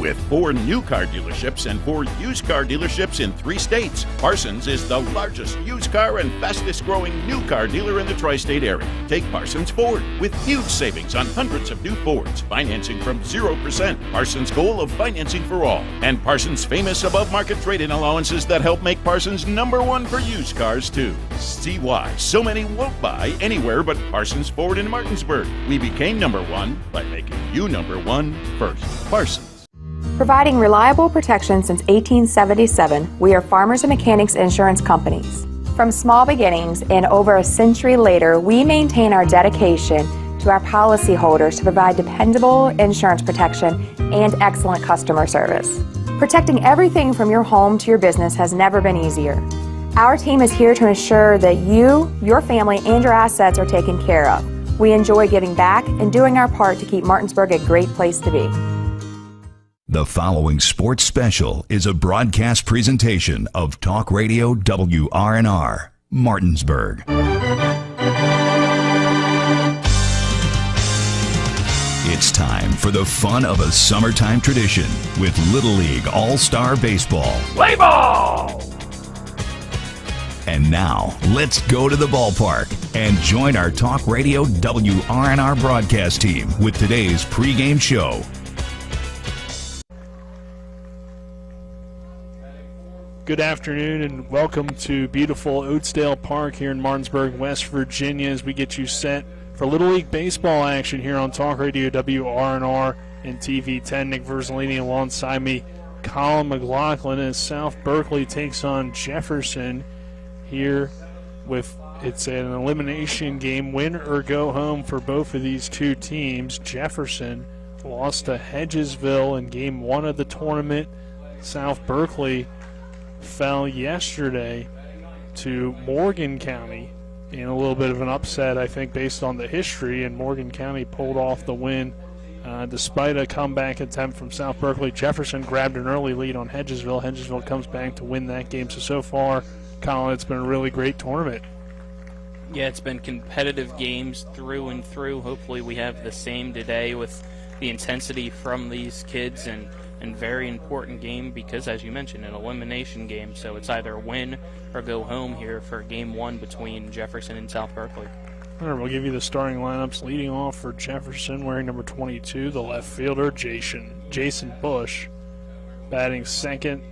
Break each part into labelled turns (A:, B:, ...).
A: With 4 new car dealerships and 4 used car dealerships in 3 states, Parsons is the largest used car and fastest growing new car dealer in the tri-state area. Take Parsons Ford with huge savings on hundreds of new Fords, financing from 0%, Parsons' goal of financing for all, and Parsons' famous above-market trade-in allowances that help make Parsons #1 for used cars too. See why so many won't buy anywhere but Parsons Ford in Martinsburg. We became #1 by making you #1 first. Parsons.
B: Providing reliable protection since 1877, we are Farmers and Mechanics Insurance Companies. From small beginnings and over a century later, we maintain our dedication to our policyholders to provide dependable insurance protection and excellent customer service. Protecting everything from your home to your business has never been easier. Our team is here to ensure that you, your family, and your assets are taken care of. We enjoy giving back and doing our part to keep Martinsburg a great place to be.
C: The following sports special is a broadcast presentation of Talk Radio WRNR, Martinsburg. It's time for the fun of a summertime tradition with Little League All-Star Baseball.
D: Play ball!
C: And now, let's go to the ballpark and join our Talk Radio WRNR broadcast team with today's pregame show.
E: Good afternoon and welcome to beautiful Oatsdale Park here in Martinsburg, West Virginia, as we get you set for Little League Baseball action here on Talk Radio WRNR and TV 10. Nick Verzolini alongside me, Colin McLaughlin, as South Berkeley takes on Jefferson here with, it's an elimination game, win or go home for both of these two teams. Jefferson lost to Hedgesville in game 1 of the tournament. South Berkeley fell yesterday to Morgan County in a little bit of an upset, I think, based on the history, and Morgan County pulled off the win despite a comeback attempt from South Berkeley. Jefferson grabbed an early lead on Hedgesville. Hedgesville comes back to win that game. So far, Colin, it's been a really great tournament.
F: Yeah, it's been competitive games through and through. Hopefully we have the same today with the intensity from these kids, and very important game because, as you mentioned, an elimination game. So it's either win or go home here for game 1 between Jefferson and South Berkeley.
E: All right, we'll give you the starting lineups. Leading off for Jefferson, wearing number 22, the left fielder, Jason Bush. Batting second,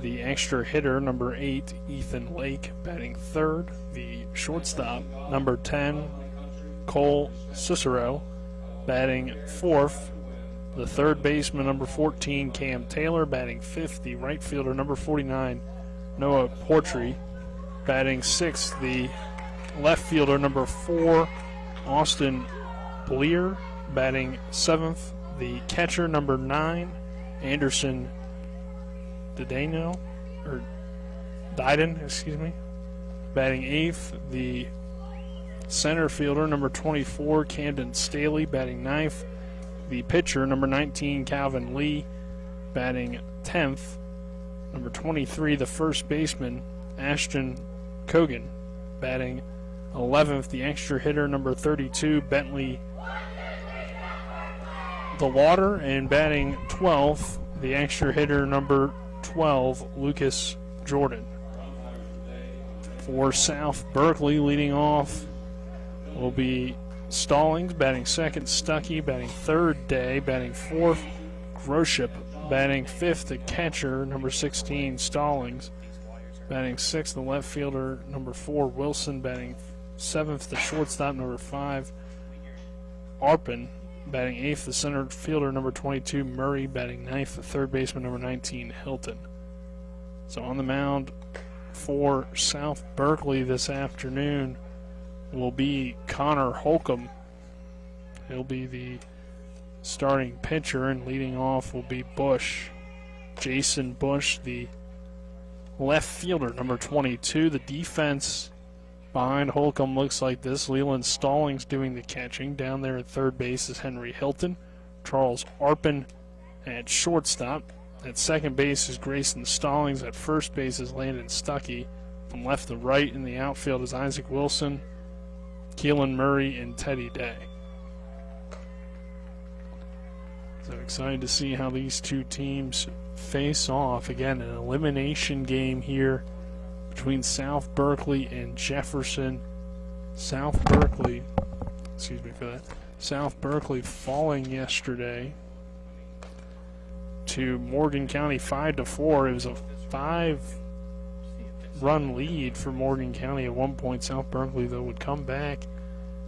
E: the extra hitter, number 8, Ethan Lake. Batting third, the shortstop, number 10, Cole Cicero. Batting fourth, the third baseman, number 14, Cam Taylor. Batting fifth, the right fielder, number 49, Noah Portree. Batting sixth, the left fielder, number 4, Austin Bleer. Batting seventh, the catcher, number 9, Anderson Didon. Batting eighth, the center fielder, number 24, Camden Staley. Batting ninth, the pitcher, number 19, Calvin Lee. Batting 10th, number 23, the first baseman, Ashton Cogan. Batting 11th, the extra hitter, number 32, Bentley DeLauder. And batting 12th, the extra hitter, number 12, Lucas Jordan. For South Berkeley, leading off will be Stallings. Batting second, Stuckey. Batting third, Day. Batting fourth, Groship. Batting fifth, the catcher, number 16, Stallings. Batting sixth, the left fielder, number 4, Wilson. Batting seventh, the shortstop, number 5, Arpin. Batting eighth, the center fielder, number 22, Murray. Batting ninth, the third baseman, number 19, Hilton. So on the mound for South Berkeley this afternoon will be Connor Holcomb. He'll be the starting pitcher, and leading off will be Bush. Jason Bush, the left fielder, number 22. The defense behind Holcomb looks like this. Leland Stallings doing the catching. Down there at third base is Henry Hilton. Charles Arpin at shortstop. At second base is Grayson Stallings. At first base is Landon Stuckey. From left to right in the outfield is Isaac Wilson, Keelan Murray, and Teddy Day. So excited to see how these two teams face off. Again, an elimination game here between South Berkeley and Jefferson. South Berkeley falling yesterday to Morgan County 5-4. It was a 5-run lead for Morgan County at one point. South Berkeley, though, would come back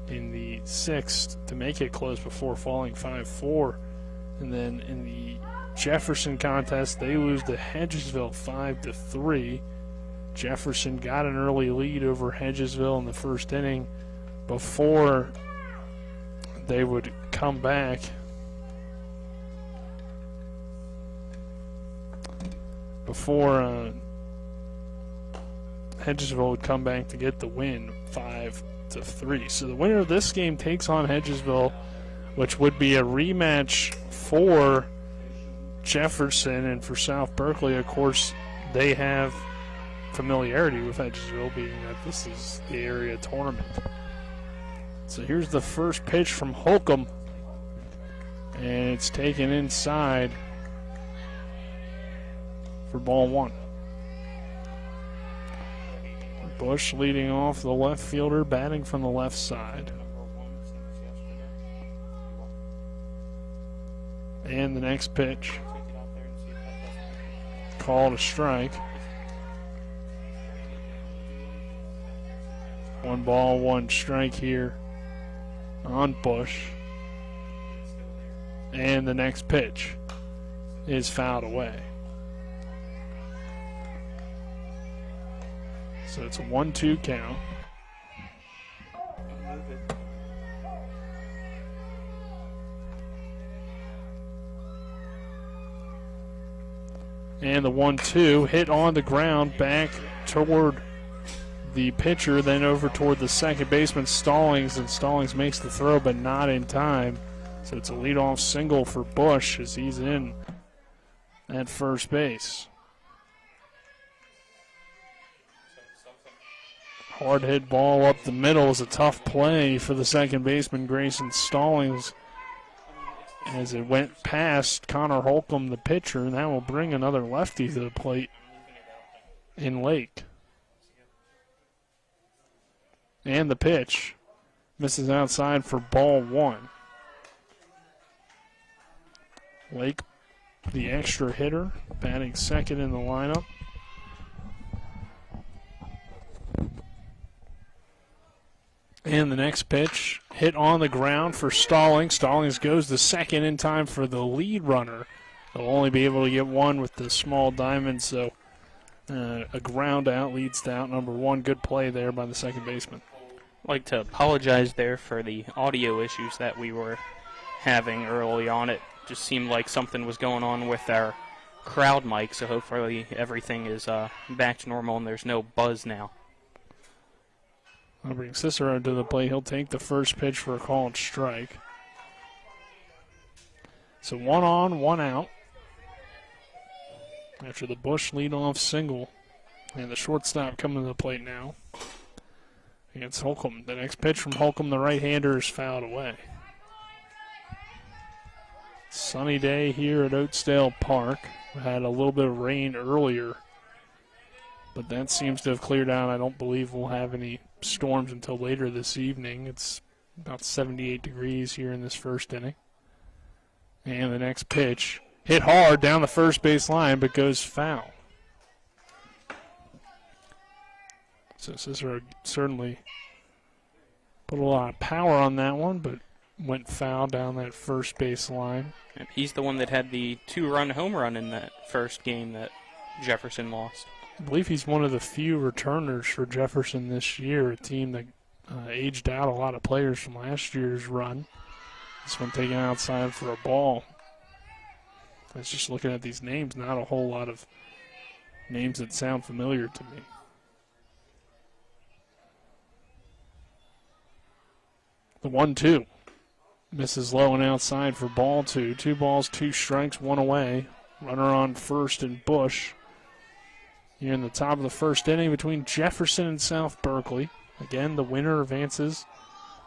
E: in the 6th to make it close before falling 5-4. And then in the Jefferson contest, they lose to Hedgesville 5-3. Jefferson got an early lead over Hedgesville in the first inning before they would come back. Before Hedgesville would come back to get the win 5-3. So the winner of this game takes on Hedgesville, which would be a rematch for Jefferson. And for South Berkeley, of course, they have familiarity with Hedgesville, being that this is the area tournament. So here's the first pitch from Holcomb, and it's taken inside for ball one. Bush leading off, the left fielder, batting from the left side. And the next pitch, called a strike. 1 ball, 1 strike here on Bush. And the next pitch is fouled away. So it's a 1-2 count. And the 1-2 hit on the ground back toward the pitcher, then over toward the second baseman, Stallings, and Stallings makes the throw but not in time. So it's a leadoff single for Bush as he's in at first base. Hard hit ball up the middle is a tough play for the second baseman, Grayson Stallings, as it went past Connor Holcomb, the pitcher, and that will bring another lefty to the plate in Lake. And the pitch misses outside for ball one. Lake, the extra hitter, batting second in the lineup. And the next pitch, hit on the ground for Stallings. Stallings goes to second in time for the lead runner. They'll only be able to get one with the small diamond, so a ground out leads to out number one. Good play there by the second baseman.
F: I'd like to apologize there for the audio issues that we were having early on. It just seemed like something was going on with our crowd mic, so hopefully everything is back to normal and there's no buzz now.
E: I'll bring Cicero to the plate. He'll take the first pitch for a called strike. So 1 on, 1 out. After the Bush leadoff single. And the shortstop coming to the plate now against Holcomb. The next pitch from Holcomb, the right-hander, is fouled away. Sunny day here at Oatsdale Park. We had a little bit of rain earlier, but that seems to have cleared out. I don't believe we'll have any storms until later this evening. It's about 78 degrees here in this first inning. And the next pitch, hit hard down the first base line, but goes foul. So Cicero certainly put a lot of power on that one, but went foul down that first base line.
F: And he's the one that had the 2-run home run in that first game that Jefferson lost.
E: I believe he's one of the few returners for Jefferson this year, a team that aged out a lot of players from last year's run. This one taken outside for a ball. I was just looking at these names, not a whole lot of names that sound familiar to me. The 1-2 misses low and outside for ball two. 2 balls, 2 strikes, 1 away. Runner on first and Bush. Here in the top of the first inning between Jefferson and South Berkeley. Again, the winner advances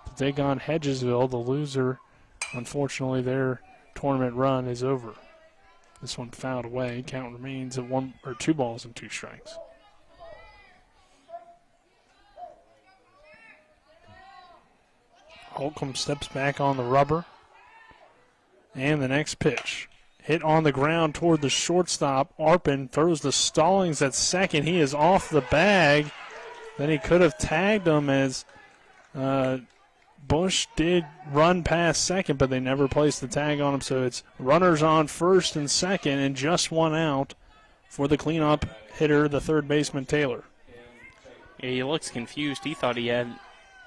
E: to take on Hedgesville. The loser, unfortunately, their tournament run is over. This one fouled away. Count remains at 2 balls and 2 strikes. Holcomb steps back on the rubber. And the next pitch. Hit on the ground toward the shortstop. Arpin throws the Stallings at second. He is off the bag. Then he could have tagged him as Bush did run past second, but they never placed the tag on him. So it's runners on first and second and just 1 out for the cleanup hitter, the third baseman, Taylor.
F: Yeah, he looks confused. He thought he had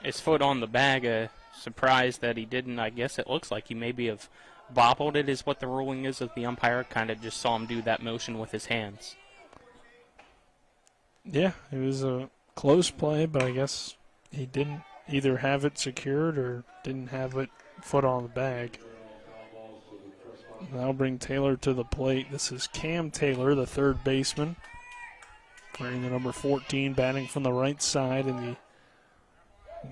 F: his foot on the bag. Surprised that he didn't. I guess it looks like he maybe have bobbled it is what the ruling is of the umpire. Kind of just saw him do that motion with his hands.
E: Yeah, it was a close play, but I guess he didn't either have it secured or didn't have it foot on the bag. That'll bring Taylor to the plate. This is Cam Taylor, the third baseman, wearing the number 14, batting from the right side in the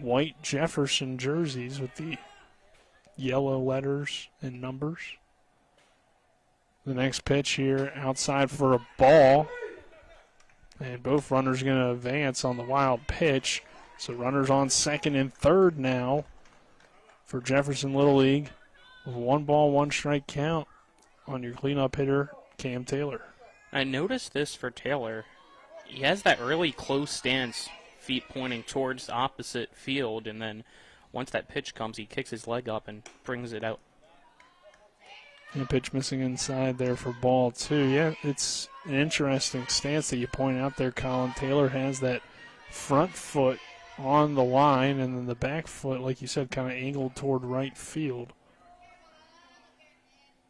E: white Jefferson jerseys with the yellow letters and numbers. The next pitch here outside for a ball. And both runners going to advance on the wild pitch. So runners on second and third now for Jefferson Little League. With 1 ball, 1 strike count on your cleanup hitter, Cam Taylor.
F: I noticed this for Taylor. He has that really close stance, feet pointing towards the opposite field, and then once that pitch comes, he kicks his leg up and brings it out.
E: And pitch missing inside there for ball 2. Yeah, it's an interesting stance that you point out there, Colin. Taylor has that front foot on the line, and then the back foot, like you said, kind of angled toward right field.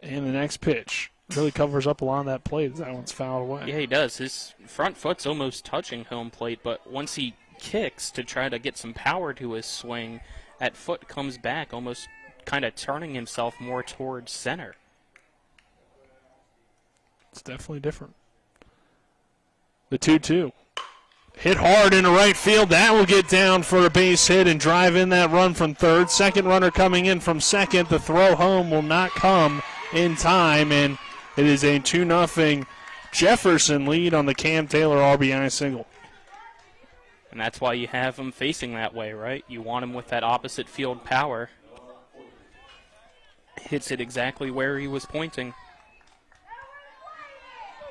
E: And the next pitch really covers up a lot of that plate as that one's fouled away.
F: Yeah, he does. His front foot's almost touching home plate, but once he kicks to try to get some power to his swing, that foot comes back, almost kind of turning himself more towards center.
E: It's definitely different. The 2-2. Hit hard into right field. That will get down for a base hit and drive in that run from third. Second runner coming in from second. The throw home will not come in time, and it is a 2-0 Jefferson lead on the Cam Taylor RBI single.
F: And that's why you have him facing that way, right? You want him with that opposite field power. Hits it exactly where he was pointing.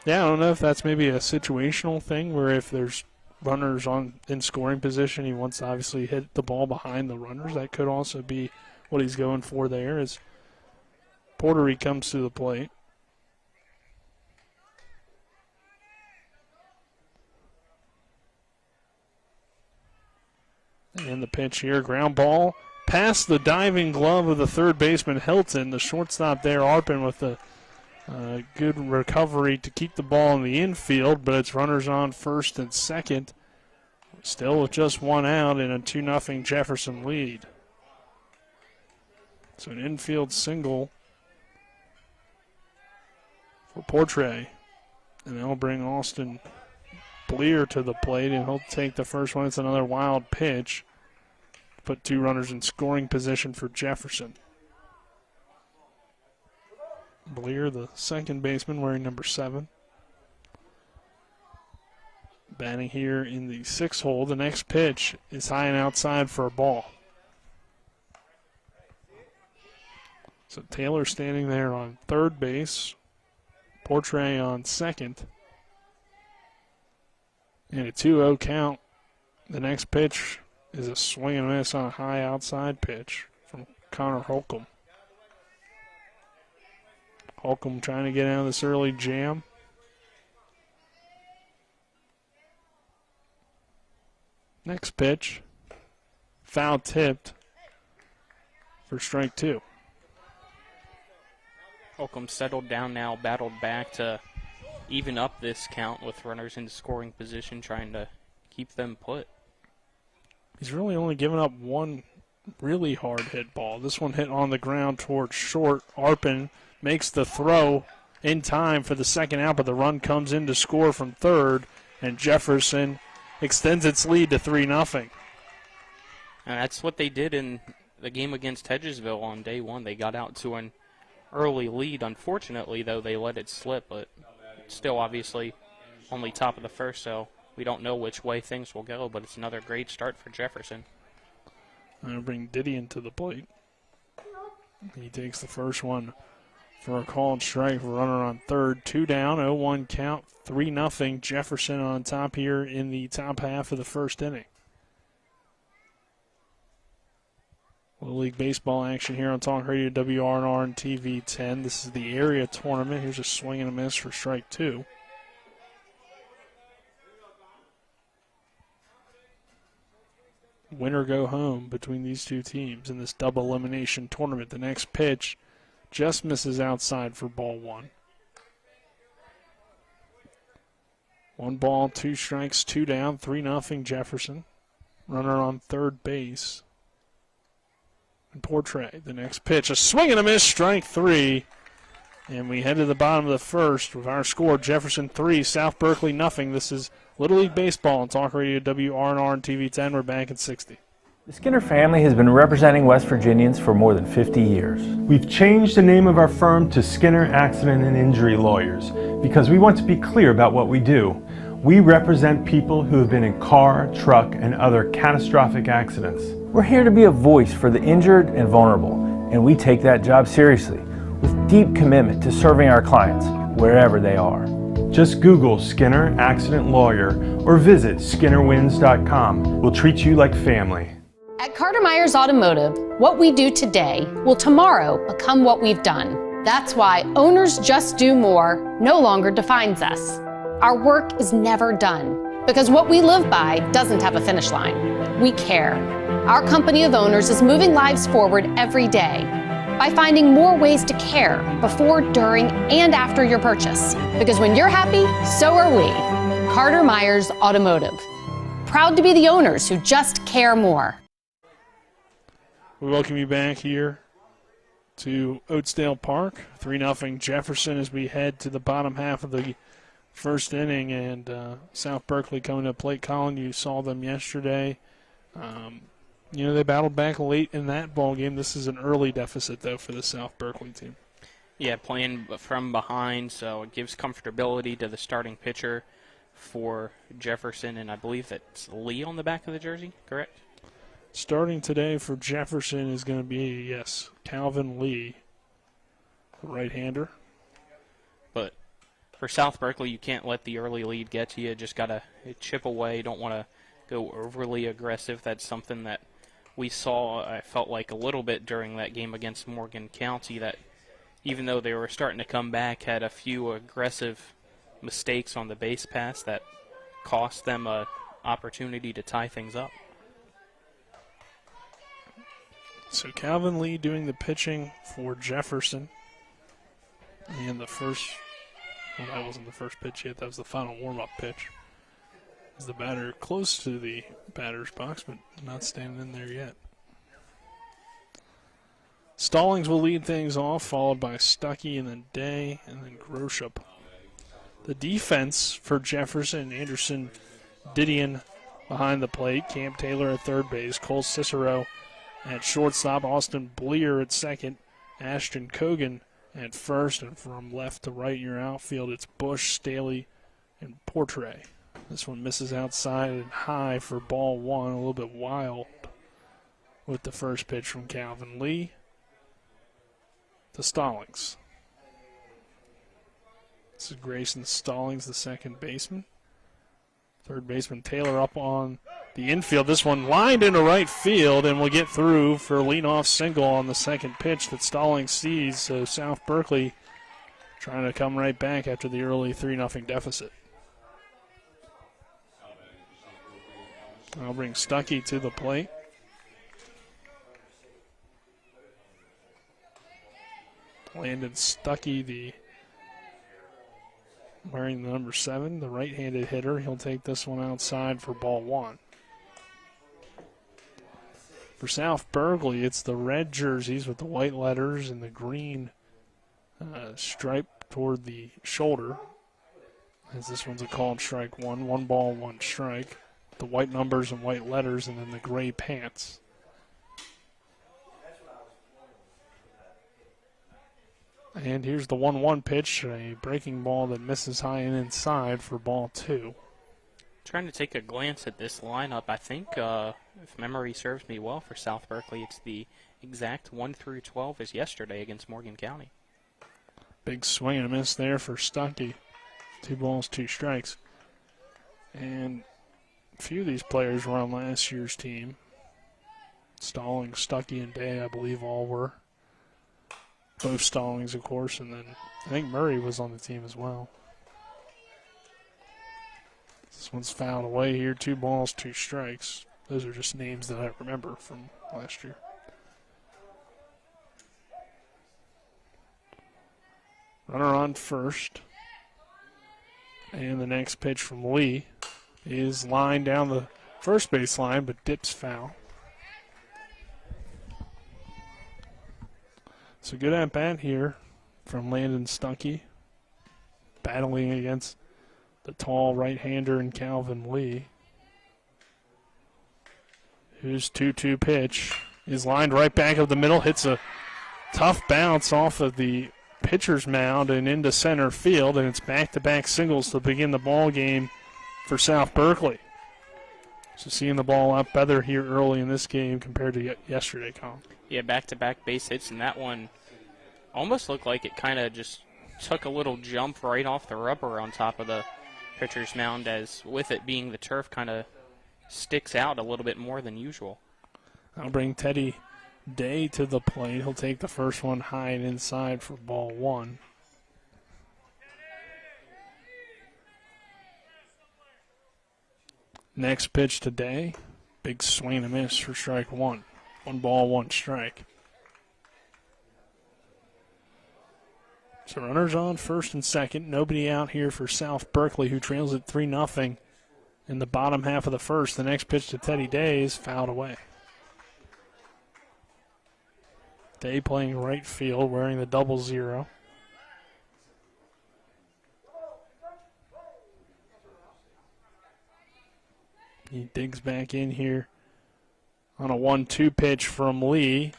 E: Yeah, I don't know if that's maybe a situational thing where if there's runners in scoring position, he wants to obviously hit the ball behind the runners. That could also be what he's going for there as Portery comes to the plate. And the pitch here, ground ball past the diving glove of the third baseman Hilton. The shortstop there, Arpin, with the good recovery to keep the ball in the infield, but it's runners on first and second. Still with just 1 out in a 2-0 Jefferson lead. So an infield single for Portray. And they'll bring Austin Bleer to the plate, and he'll take the first one. It's another wild pitch. Put 2 runners in scoring position for Jefferson. Bleer, the second baseman, wearing number 7. Batting here in the 6th hole. The next pitch is high and outside for a ball. So Taylor standing there on third base. Portray on second. And a 2-0 count. The next pitch is a swing and miss on a high outside pitch from Connor Holcomb. Holcomb trying to get out of this early jam. Next pitch, foul tipped for strike 2.
F: Holcomb settled down now, battled back to even up this count with runners in scoring position, trying to keep them put.
E: He's really only given up one really hard hit ball. This one hit on the ground towards short. Arpin makes the throw in time for the second out, but the run comes in to score from third, and Jefferson extends its lead to 3-0.
F: And that's what they did in the game against Hedgesville on day 1. They got out to an early lead. Unfortunately, though, they let it slip, but still obviously only top of the first, so we don't know which way things will go, but it's another great start for Jefferson.
E: I'm going to bring Didion to the plate. He takes the first one for a called strike. Runner on third, 2 down, 0-1 count, 3-0. Jefferson on top here in the top half of the first inning. Little League Baseball action here on Talk Radio WRNR and TV 10. This is the area tournament. Here's a swing and a miss for strike 2. Winner go home between these two teams in this double elimination tournament. The next pitch just misses outside for ball 1. 1 ball, 2 strikes, 2 down, 3-0 Jefferson. Runner on third base. And Portray, the next pitch, a swing and a miss, strike 3. And we head to the bottom of the first with our score, Jefferson 3, South Berkeley nothing. This is Little League Baseball on Talk Radio WRNR and TV 10. We're back at 60.
D: The Skinner family has been representing West Virginians for more than 50 years.
G: We've changed the name of our firm to Skinner Accident and Injury Lawyers because we want to be clear about what we do. We represent people who have been in car, truck, and other catastrophic accidents.
D: We're here to be a voice for the injured and vulnerable, and we take that job seriously with deep commitment to serving our clients wherever they are.
G: Just Google Skinner Accident Lawyer or visit SkinnerWins.com. We'll treat you like family.
H: At Carter Myers Automotive, what we do today will tomorrow become what we've done. That's why Owners Just Do More no longer defines us. Our work is never done because what we live by doesn't have a finish line. We care. Our company of owners is moving lives forward every day by finding more ways to care before, during, and after your purchase. Because when you're happy, so are we. Carter Myers Automotive. Proud to be the owners who just care more.
E: We welcome you back here to Oatsdale Park. 3-0 Jefferson as we head to the bottom half of the first inning. And South Berkeley coming to plate. Colin, you saw them yesterday. They battled back late in that ball game. This is an early deficit, though, for the South Berkeley team.
F: Yeah, playing from behind, so it gives comfortability to the starting pitcher for Jefferson, and I believe that's Lee on the back of the jersey, correct?
E: Starting today for Jefferson is going to be, yes, Calvin Lee, the right-hander.
F: But for South Berkeley, you can't let the early lead get to you. You just got to chip away. Don't want to go overly aggressive. That's something that we saw, I felt like, a little bit during that game against Morgan County, that even though they were starting to come back, had a few aggressive mistakes on the base pass that cost them an opportunity to tie things up.
E: So Calvin Lee doing the pitching for Jefferson. And the first, well, that wasn't the first pitch yet. That was the final warm-up pitch. Is the batter close to the batter's box, but not standing in there yet. Stallings will lead things off, followed by Stuckey and then Day and then Groshop. The defense for Jefferson, Anderson, Didion behind the plate, Camp Taylor at third base, Cole Cicero at shortstop, Austin Bleer at second, Ashton Cogan at first, and from left to right in your outfield, it's Bush, Staley, and Portray. This one misses outside and high for ball 1, a little bit wild with the first pitch from Calvin Lee to Stallings. This is Grayson Stallings, the second baseman. Third baseman Taylor up on the infield. This one lined into right field and will get through for a leadoff single on the second pitch that Stallings sees. So South Berkeley trying to come right back after the early 3-0 deficit. I'll bring Stuckey to the plate. Landon Stuckey, wearing the number 7, the right-handed hitter. He'll take this one outside for ball 1. For South Berkeley, it's the red jerseys with the white letters and the green stripe toward the shoulder. As this one's a called strike 1. 1 ball, 1 strike. The white numbers and white letters, and then the gray pants. And here's the 1-1 pitch, a breaking ball that misses high and inside for ball 2.
F: Trying to take a glance at this lineup, I think, if memory serves me well for South Berkeley, it's the exact 1 through 12 as yesterday against Morgan County.
E: Big swing and a miss there for Stuckey. 2 balls, 2 strikes. And a few of these players were on last year's team. Stallings, Stuckey, and Day, I believe, all were. Both Stallings, of course, and then I think Murray was on the team as well. This one's fouled away here. 2 balls, 2 strikes. Those are just names that I remember from last year. Runner on first. And the next pitch from Lee is lined down the first base line, but dips foul. So good at bat here from Landon Stuckey, battling against the tall right-hander in Calvin Lee, whose 2-2 pitch is lined right back up the middle, hits a tough bounce off of the pitcher's mound and into center field, and it's back-to-back singles to begin the ball game for South Berkeley. So seeing the ball out better here early in this game compared to yesterday, Colin.
F: Yeah, back-to-back base hits, and that one almost looked like it kind of just took a little jump right off the rubber on top of the pitcher's mound, as with it being the turf kind of sticks out a little bit more than usual.
E: I'll bring Teddy Day to the plate. He'll take the first one high and inside for ball 1. Next pitch to Day. Big swing and a miss for strike 1. 1 ball, 1 strike. So runners on first and second. Nobody out here for South Berkeley, who trails at 3-0 in the bottom half of the first. The next pitch to Teddy Day is fouled away. Day playing right field, wearing the 00. He digs back in here on a 1-2 pitch from Lee,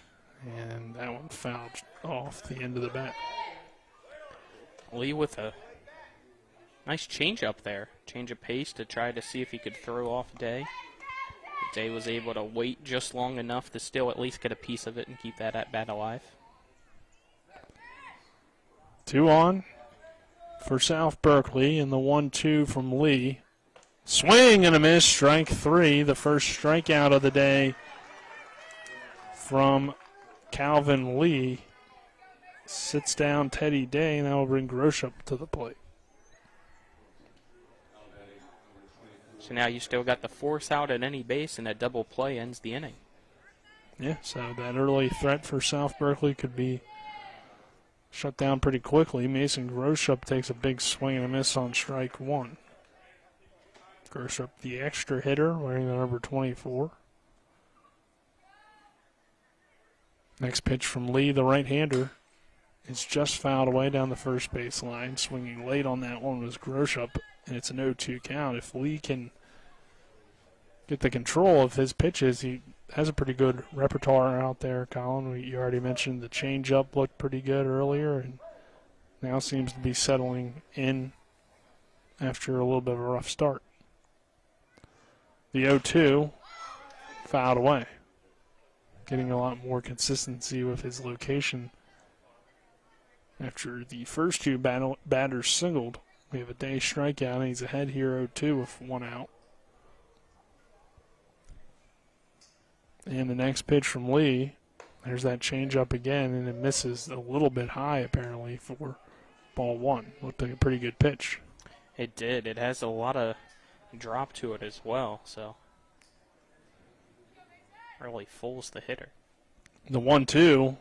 E: and that one fouled off the end of the bat.
F: Lee with a nice change-up there. Change of pace to try to see if he could throw off Day. Day was able to wait just long enough to still at least get a piece of it and keep that at-bat alive.
E: 2 on for South Berkeley, and the 1-2 from Lee. Swing and a miss, strike 3. The first strikeout of the day from Calvin Lee. Sits down Teddy Day, and that will bring Grosh up to the plate.
F: So now you still got the force out at any base, and a double play ends the inning.
E: Yeah, so that early threat for South Berkeley could be shut down pretty quickly. Mason Groshup takes a big swing and a miss on strike 1. Groshup, the extra hitter, wearing the number 24. Next pitch from Lee, the right-hander. It's just fouled away down the first base line. Swinging late on that one was Groshup, and it's an 0-2 count. If Lee can get the control of his pitches, he has a pretty good repertoire out there, Colin. You already mentioned the changeup looked pretty good earlier, and now seems to be settling in after a little bit of a rough start. The 0-2 fouled away. Getting a lot more consistency with his location. After the first 2 batters singled, we have a Day strikeout, and he's ahead here 0-2 with 1 out. And the next pitch from Lee, there's that changeup again, and it misses a little bit high apparently for ball 1. Looked like a pretty good pitch.
F: It did. It has a lot of drop to it as well, so really fools the hitter.
E: The 1-2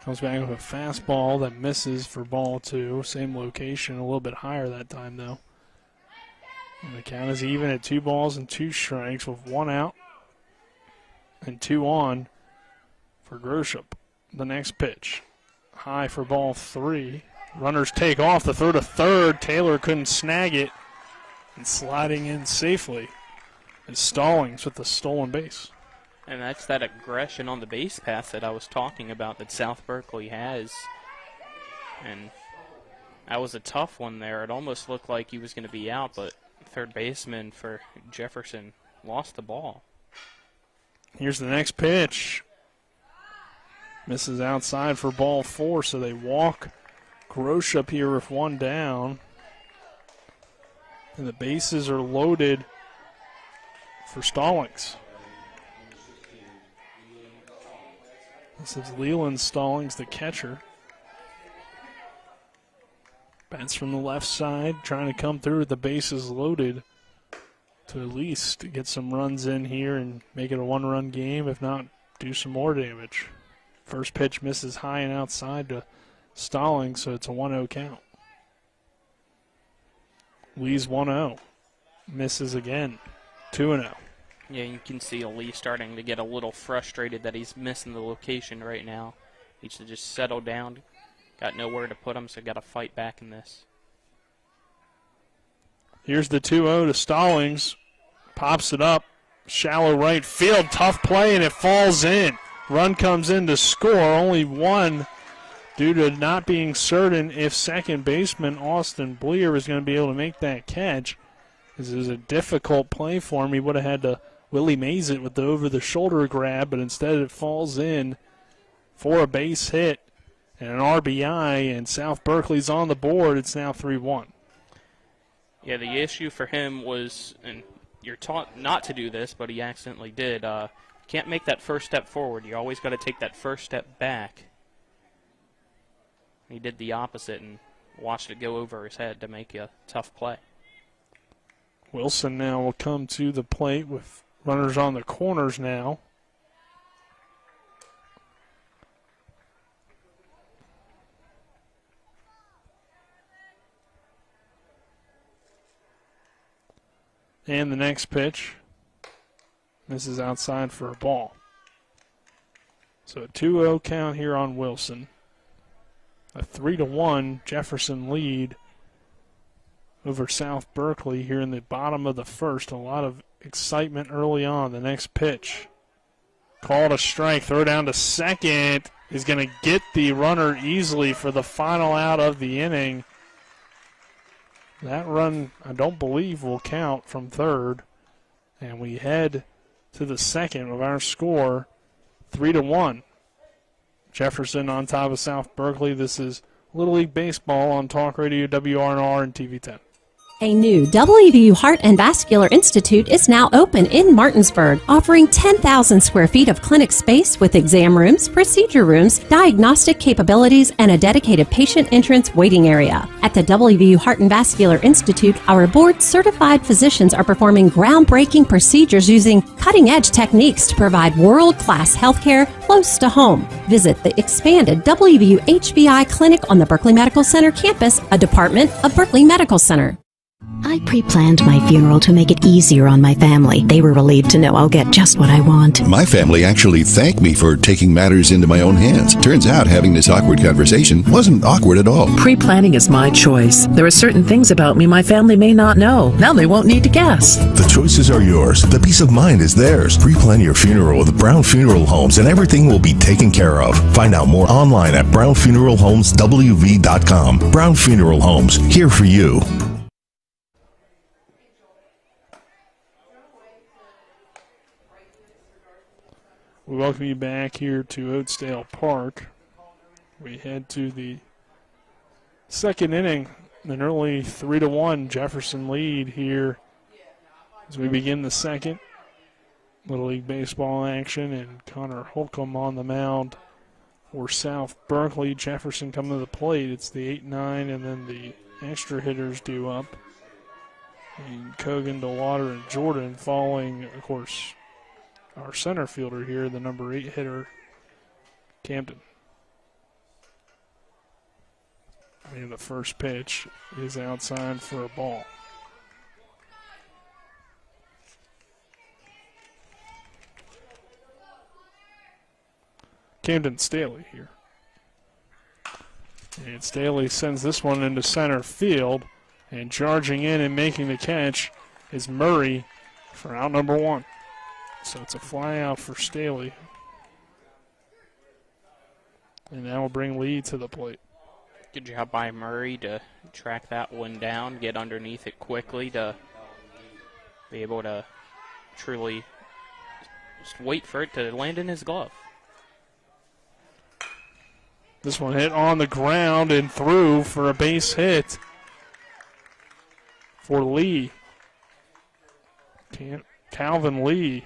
E: comes back with a fastball that misses for ball 2. Same location, a little bit higher that time though. And the count is even at 2 balls and 2 strikes with 1 out and 2 on for Groshup. The next pitch, high for ball 3. Runners take off. The throw to third. Taylor couldn't snag it, and sliding in safely is Stallings with the stolen base.
F: And that's that aggression on the base pass that I was talking about that South Berkeley has. And that was a tough one there. It almost looked like he was going to be out, but third baseman for Jefferson lost the ball.
E: Here's the next pitch. Misses outside for ball 4, so they walk Grosh up here with one down. And the bases are loaded for Stallings. This is Leland Stallings, the catcher. Bats from the left side, trying to come through with the bases loaded to at least get some runs in here and make it a one-run game, if not do some more damage. First pitch misses high and outside to Stallings, so it's a 1-0 count. Lee's 1-0. Misses again. 2-0.
F: Yeah, you can see Lee starting to get a little frustrated that he's missing the location right now. He needs to just settle down. Got nowhere to put him, so got to fight back in this.
E: Here's the 2-0 to Stallings. Pops it up. Shallow right field. Tough play, and it falls in. Run comes in to score. Only one due to not being certain if second baseman Austin Bleer was going to be able to make that catch. This is a difficult play for him. He would have had to Willie Mays it with the over-the-shoulder grab, but instead it falls in for a base hit and an RBI, and South Berkeley's on the board. It's now 3-1.
F: Yeah, the issue for him was, and you're taught not to do this, but he accidentally did. Can't make that first step forward. You always got to take that first step back. He did the opposite and watched it go over his head to make a tough play.
E: Wilson now will come to the plate with runners on the corners now. And the next pitch. This is outside for a ball. So a 2-0 count here on Wilson. A 3-1 Jefferson lead over South Berkeley here in the bottom of the first. A lot of excitement early on. The next pitch. Called a strike. Throw down to second. Is going to get the runner easily for the final out of the inning. That run, I don't believe, will count from third. And we head to the second with our score 3-1. Jefferson on top of South Berkeley. This is Little League Baseball on Talk Radio WRNR and TV 10.
I: A new WVU Heart and Vascular Institute is now open in Martinsburg, offering 10,000 square feet of clinic space with exam rooms, procedure rooms, diagnostic capabilities, and a dedicated patient entrance waiting area. At the WVU Heart and Vascular Institute, our board-certified physicians are performing groundbreaking procedures using cutting-edge techniques to provide world-class healthcare close to home. Visit the expanded WVU HVI Clinic on the Berkeley Medical Center campus, a department of Berkeley Medical Center.
J: I pre-planned my funeral to make it easier on my family. They were relieved to know I'll get just what I want.
K: My family actually thanked me for taking matters into my own hands. Turns out having this awkward conversation wasn't awkward at all.
L: Pre-planning is my choice. There are certain things about me my family may not know. Now they won't need to guess.
K: The choices are yours. The peace of mind is theirs. Pre-plan your funeral with Brown Funeral Homes and everything will be taken care of. Find out more online at brownfuneralhomeswv.com. Brown Funeral Homes, here for you.
E: We welcome you back here to Oatsdale Park. We head to the second inning, an early 3-1 Jefferson lead here as we begin the second. Little League Baseball action, and Connor Holcomb on the mound for South Berkeley. Jefferson coming to the plate. It's the 8-9, and then the extra hitters due up. And Kogan, DeWater, and Jordan following, of course, our center fielder here, the number 8 hitter, Camden. And the first pitch is outside for a ball. Camden Staley here. And Staley sends this one into center field, and charging in and making the catch is Murray for out number 1. So it's a fly out for Staley. And that will bring Lee to the plate.
F: Good job by Murray to track that one down, get underneath it quickly to be able to truly just wait for it to land in his glove.
E: This one hit on the ground and through for a base hit for Lee. Calvin Lee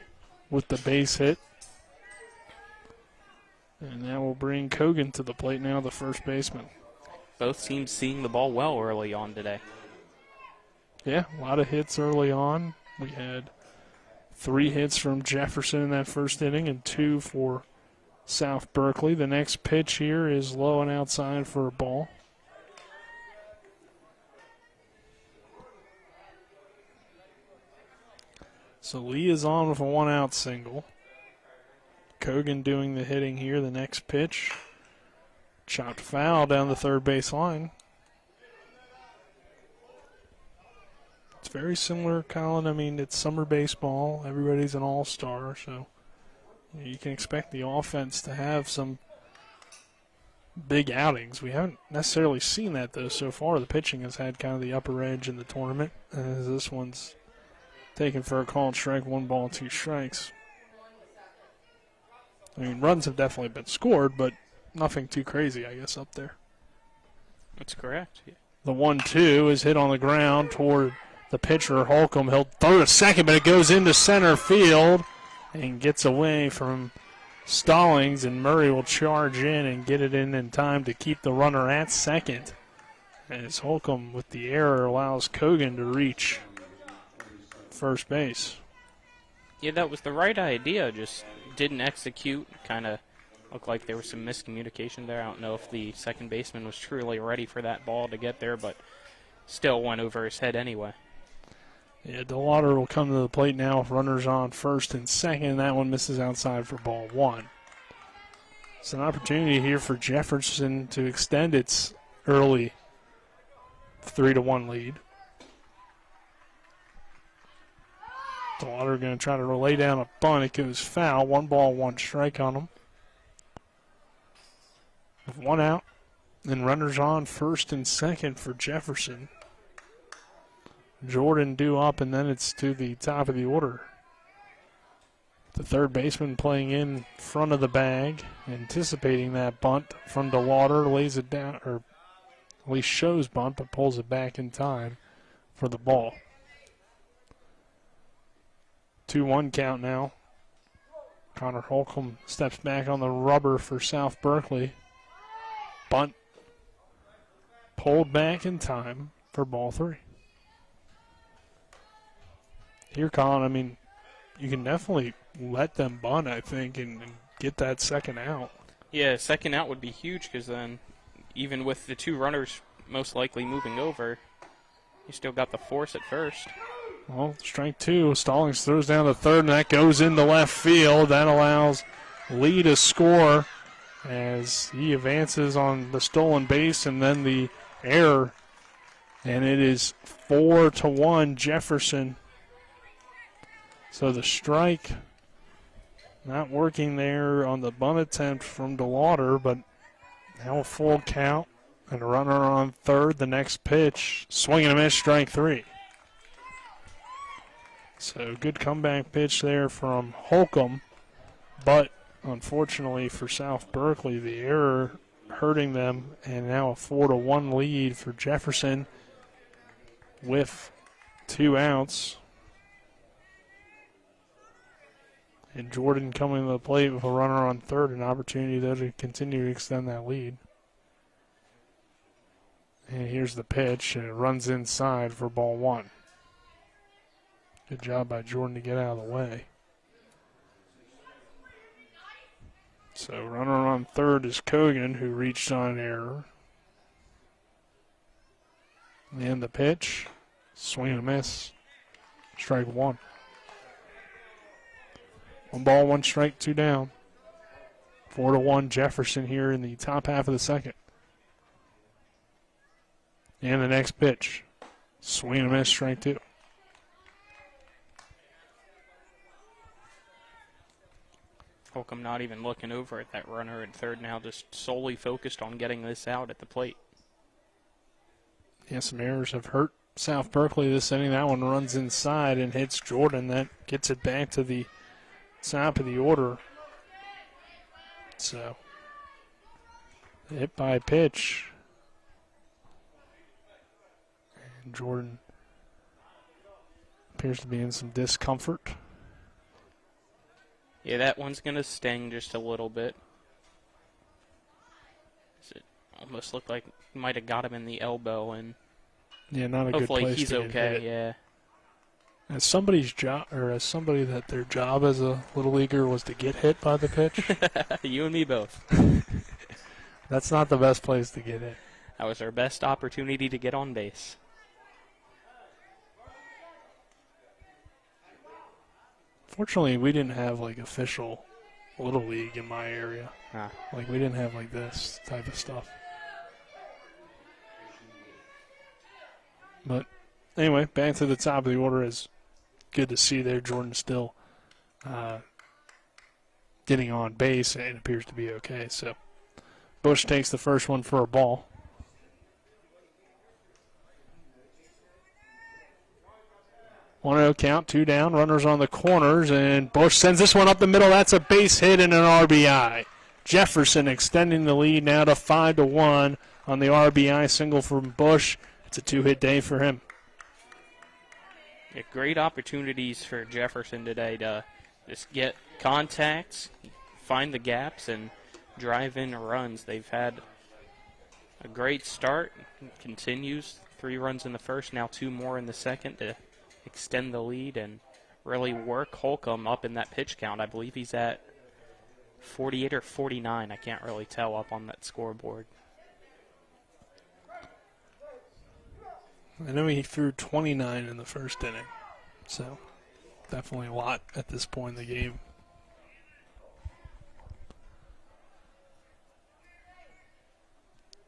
E: with the base hit. And that will bring Kogan to the plate now, the first baseman.
F: Both teams seeing the ball well early on today.
E: Yeah, a lot of hits early on. We had 3 hits from Jefferson in that first inning and 2 for South Berkeley. The next pitch here is low and outside for a ball. So Lee is on with a 1-out single. Kogan doing the hitting here. The next pitch, chopped foul down the third base line. It's very similar, Colin. I mean, it's summer baseball. Everybody's an all-star, so you can expect the offense to have some big outings. We haven't necessarily seen that, though, so far. The pitching has had kind of the upper edge in the tournament, as this one's taken for a called strike, 1 ball, 2 strikes. I mean, runs have definitely been scored, but nothing too crazy, I guess, up there.
F: That's correct. Yeah.
E: The 1-2 is hit on the ground toward the pitcher, Holcomb. He'll throw to second, but it goes into center field and gets away from Stallings, and Murray will charge in and get it in time to keep the runner at second. As Holcomb, with the error, allows Kogan to reach first base.
F: Yeah, that was the right idea, just didn't execute. Kind of looked like there was some miscommunication there. I don't know if the second baseman was truly ready for that ball to get there, but still went over his head anyway.
E: Yeah, DeLauder will come to the plate now with runners on first and second. That one misses outside for ball 1. It's an opportunity here for Jefferson to extend its early 3-1 lead. DeLauder going to try to lay down a bunt. It goes foul. 1 ball, 1 strike on him. With 1 out and runners on first and second for Jefferson. Jordan due up, and then it's to the top of the order. The third baseman playing in front of the bag, anticipating that bunt from DeLauder, lays it down, or at least shows bunt, but pulls it back in time for the ball. 2-1 count now. Connor Holcomb steps back on the rubber for South Berkeley. Bunt pulled back in time for ball 3. Here, Colin, I mean, you can definitely let them bunt, I think, and get that second out.
F: Yeah, second out would be huge because then even with the 2 runners most likely moving over, you still got the force at first.
E: Well, strike 2. Stallings throws down the third, and that goes into left field. That allows Lee to score as he advances on the stolen base and then the error. And it is 4-1 Jefferson. So the strike not working there on the bunt attempt from DeLauder, but now a full count and a runner on third. The next pitch, swing and a miss, strike 3. So good comeback pitch there from Holcomb, but unfortunately for South Berkeley, the error hurting them, and now a 4-1 lead for Jefferson with 2 outs. And Jordan coming to the plate with a runner on third, an opportunity though to continue to extend that lead. And here's the pitch, and it runs inside for ball 1. Good job by Jordan to get out of the way. So runner on third is Kogan, who reached on error. And the pitch, swing and a miss, strike 1. 1 ball, 1 strike, 2 down. 4-1 Jefferson here in the top half of the second. And the next pitch, swing and a miss, strike 2.
F: Holcomb not even looking over at that runner at third now, just solely focused on getting this out at the plate.
E: Yeah, some errors have hurt South Berkeley this inning. That one runs inside and hits Jordan. That gets it back to the top of the order. So, hit by pitch. And Jordan appears to be in some discomfort.
F: Yeah, that one's going to sting just a little bit. It almost looked like it might have got him in the elbow, and
E: yeah, not a good place.
F: Hopefully he's okay. Yeah.
E: As somebody's job, or as somebody that their job as a little leaguer was to get hit by the pitch.
F: You and me both.
E: That's not the best place to get hit.
F: That was our best opportunity to get on base.
E: Fortunately, we didn't have like official little league in my area.
F: Huh.
E: Like we didn't have like this type of stuff. But anyway, back to the top of the order is good to see there. Jordan still getting on base and appears to be okay. So Bush takes the first one for a ball. One 0 count, 2 down, runners on the corners, and Bush sends this one up the middle. That's a base hit and an RBI. Jefferson extending the lead now to 5-1 on the RBI single from Bush. It's a 2-hit day for him.
F: Yeah, great opportunities for Jefferson today to just get contacts, find the gaps, and drive in runs. They've had a great start. Continues 3 runs in the first, now 2 more in the second to extend the lead and really work Holcomb up in that pitch count. I believe he's at 48 or 49. I can't really tell up on that scoreboard.
E: I know he threw 29 in the first inning, so definitely a lot at this point in the game.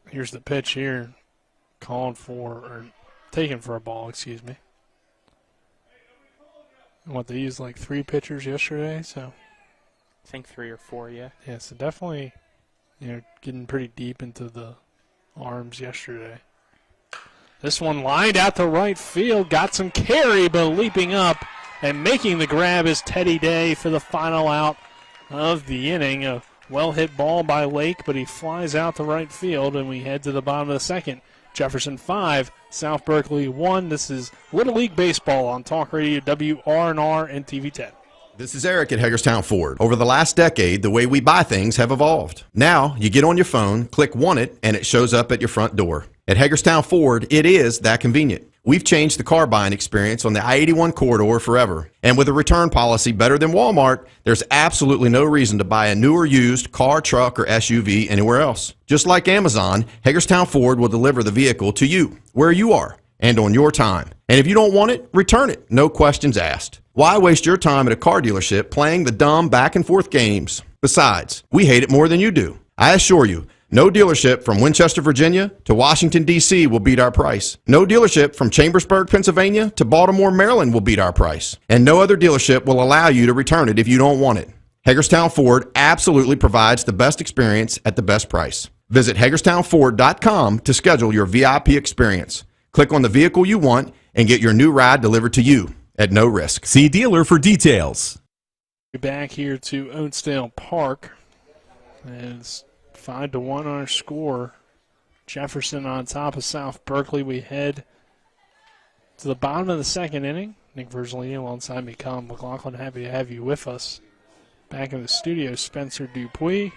E: Here's the pitch here, calling for, or taken for a ball, excuse me. What, they used like 3 pitchers yesterday, so.
F: I think 3 or 4, yeah.
E: Yeah, so definitely, getting pretty deep into the arms yesterday. This one lined out to right field, got some carry, but leaping up and making the grab is Teddy Day for the final out of the inning. A well-hit ball by Lake, but he flies out to right field, and we head to the bottom of the second. Jefferson 5, South Berkeley 1. This is Little League Baseball on Talk Radio WRNR and TV 10.
M: This is Eric at Hagerstown Ford. Over the last decade, the way we buy things have evolved. Now, you get on your phone, click Want It, and it shows up at your front door. At Hagerstown Ford, it is that convenient. We've changed the car buying experience on the I-81 corridor forever. And with a return policy better than Walmart, there's absolutely no reason to buy a new or used car, truck, or SUV anywhere else. Just like Amazon, Hagerstown Ford will deliver the vehicle to you, where you are, and on your time. And if you don't want it, return it. No questions asked. Why waste your time at a car dealership playing the dumb back-and-forth games? Besides, we hate it more than you do. I assure you, no dealership from Winchester, Virginia to Washington, D.C. will beat our price. No dealership from Chambersburg, Pennsylvania to Baltimore, Maryland will beat our price. And no other dealership will allow you to return it if you don't want it. Hagerstown Ford absolutely provides the best experience at the best price. Visit HagerstownFord.com to schedule your VIP experience. Click on the vehicle you want and get your new ride delivered to you at no risk.
C: See dealer for details.
E: We're back here to Oatsdale Park. And it's 5-1 our score. Jefferson on top of South Berkeley. We head to the bottom of the second inning. Nick Verzolini alongside me, Colin McLaughlin. Happy to have you with us. Back in the studio, Spencer Dupuis.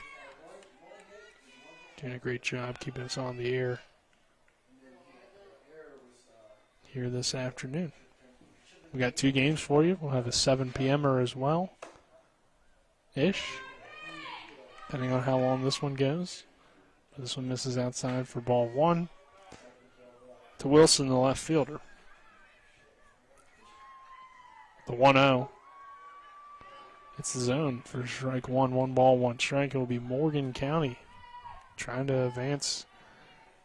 E: Doing a great job keeping us on the air here this afternoon. We got 2 games for you. We'll have a 7 p.m.er as well. Ish. Depending on how long this one goes. This one misses outside for ball 1. To Wilson, the left fielder. The 1-0. It's the zone for strike 1. 1 ball, 1 strike. It will be Morgan County trying to advance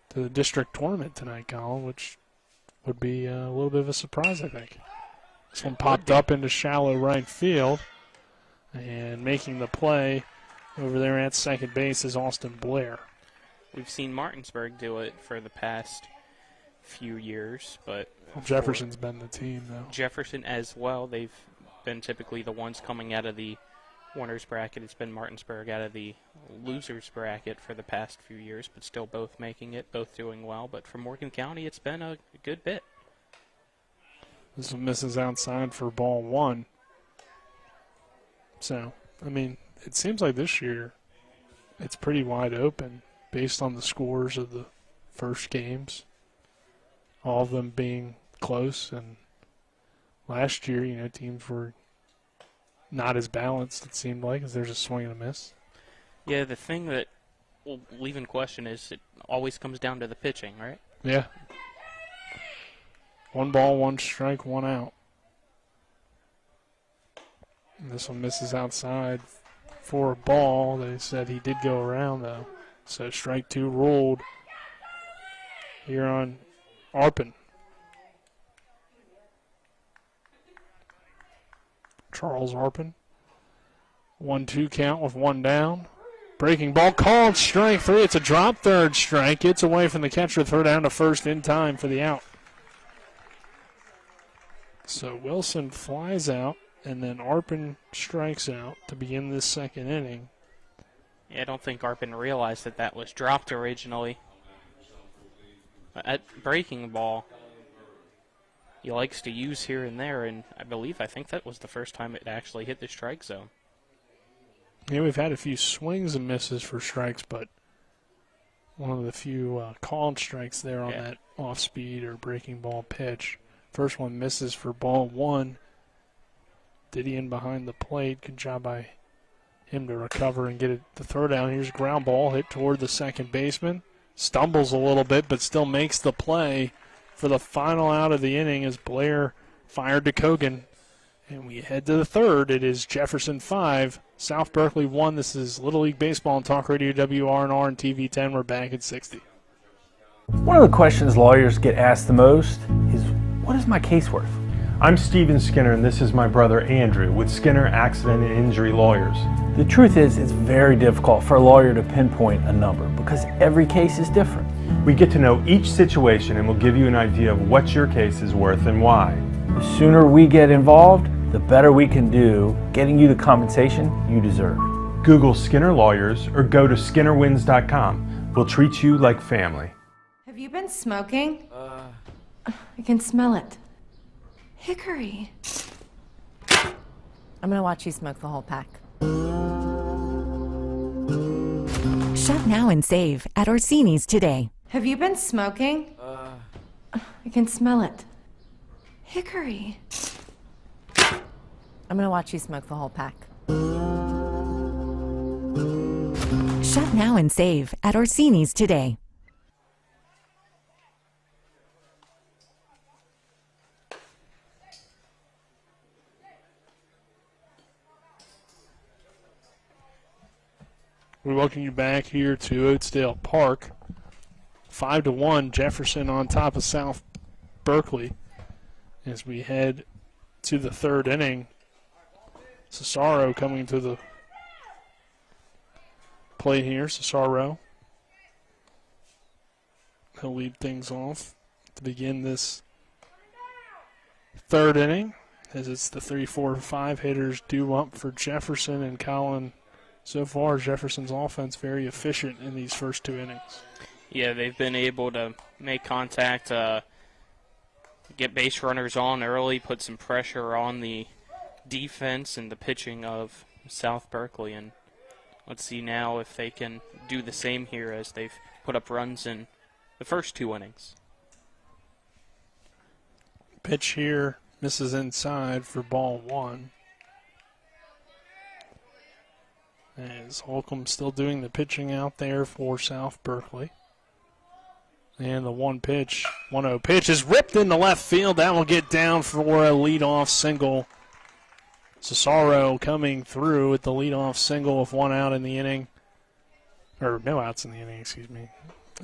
E: to the district tournament tonight, Colin, which would be a little bit of a surprise, I think. This one popped up into shallow right field, and making the play over there at second base is Austin Blair.
F: We've seen Martinsburg do it for the past few years, but
E: Jefferson's been the team, though.
F: Jefferson as well. They've been typically the ones coming out of the winners bracket. It's been Martinsburg out of the losers bracket for the past few years, but still both making it, both doing well. But for Morgan County, it's been a good bit.
E: This one misses outside for ball 1. So, I mean, it seems like this year it's pretty wide open based on the scores of the first games, all of them being close. And last year, you know, teams were not as balanced, it seemed like, as there's a swing and a miss.
F: Yeah, the thing that will leave in question is it always comes down to the pitching, right?
E: Yeah. 1 ball, 1 strike, 1 out. And this one misses outside for a ball. They said he did go around, though. So strike 2 ruled here on Arpin. Charles Arpin. 1-2 count with 1 down. Breaking ball called, strike 3. It's a drop third strike. Gets away from the catcher, throw down to first in time for the out. So Wilson flies out, and then Arpin strikes out to begin this second inning.
F: Yeah, I don't think Arpin realized that that was dropped originally. At breaking ball, he likes to use here and there, and I think that was the first time it actually hit the strike zone.
E: Yeah, we've had a few swings and misses for strikes, but one of the few called strikes there on that off-speed or breaking ball pitch. First one misses for ball 1. Diddy in behind the plate. Good job by him to recover and get it the throw down. Here's a ground ball hit toward the second baseman. Stumbles a little bit, but still makes the play for the final out of the inning as Blair fired to Kogan. And we head to the third. It is Jefferson 5, South Berkeley 1. This is Little League Baseball on Talk Radio WRNR and TV 10. We're back at 60.
D: One of the questions lawyers get asked the most is, what is my case worth?
G: I'm Steven Skinner, and this is my brother Andrew with Skinner Accident and Injury Lawyers.
D: The truth is, it's very difficult for a lawyer to pinpoint a number because every case is different.
G: We get to know each situation and we'll give you an idea of what your case is worth and why.
D: The sooner we get involved, the better we can do getting you the compensation you deserve.
G: Google Skinner Lawyers or go to skinnerwins.com. We'll treat you like family.
N: Have you been smoking? I can smell it. Hickory. I'm gonna watch you smoke the whole pack.
O: Shop now and save at Orsini's today.
N: Have you been smoking? I can smell it. Hickory. I'm gonna watch you smoke the whole pack.
O: Shop now and save at Orsini's today.
E: We welcome you back here to Oatsdale Park. 5-1, Jefferson on top of South Berkeley as we head to the third inning. Cesaro coming to the plate here. Cesaro. He'll lead things off to begin this third inning as it's the 3, 4, 5 hitters due up for Jefferson and Colin. So far, Jefferson's offense very efficient in these first 2 innings.
F: Yeah, they've been able to make contact, get base runners on early, put some pressure on the defense and the pitching of South Berkeley. And let's see now if they can do the same here as they've put up runs in the first 2 innings.
E: Pitch here misses inside for ball 1. As Holcomb still doing the pitching out there for South Berkeley. And the 1-0 pitch is ripped into left field. That will get down for a leadoff single. Cesaro coming through with the leadoff single with 1 out in the inning. Or no outs in the inning, excuse me.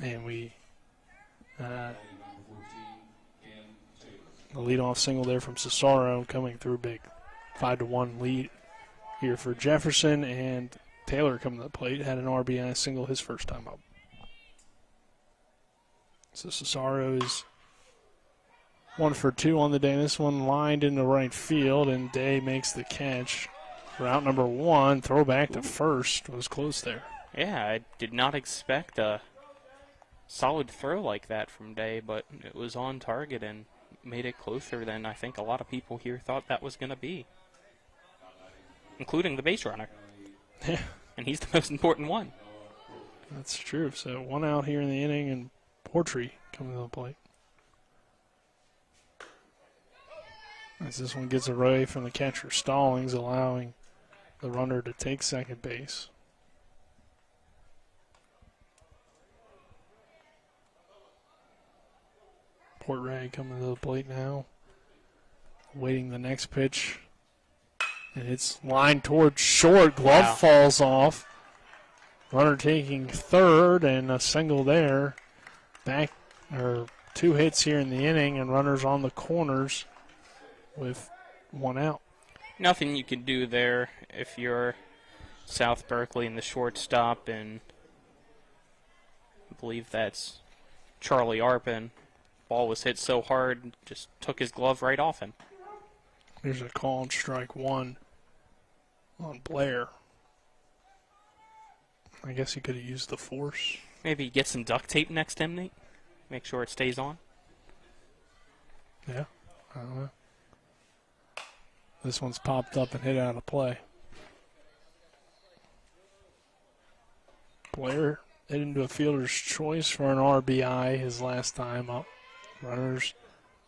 E: And we the leadoff single there from Cesaro coming through big. 5-1 lead here for Jefferson, and Taylor coming to the plate, had an RBI single his first time up. So Cesaro is 1 for 2 on the day. This one lined into right field, and Day makes the catch. Route number 1, throw back to first, was close there.
F: Yeah, I did not expect a solid throw like that from Day, but it was on target and made it closer than I think a lot of people here thought that was going to be, including the base runner.
E: Yeah.
F: And he's the most important one.
E: That's true. So 1 out here in the inning, and Portree coming to the plate. As this one gets away from the catcher, Stallings, allowing the runner to take second base. Portray coming to the plate now, waiting the next pitch, and it's lined towards short. Glove falls off. Runner taking third, and a single there. Back, or 2 hits here in the inning, and runners on the corners with 1 out.
F: Nothing you can do there if you're South Berkeley and the shortstop, and I believe that's Charlie Arpin. Ball was hit so hard, just took his glove right off him.
E: There's a call on strike 1 on Blair. I guess he could have used the force.
F: Maybe get some duct tape next to him, Nate. Make sure it stays on.
E: Yeah, I don't know. This one's popped up and hit out of play. Blair hit into a fielder's choice for an RBI his last time up. Runners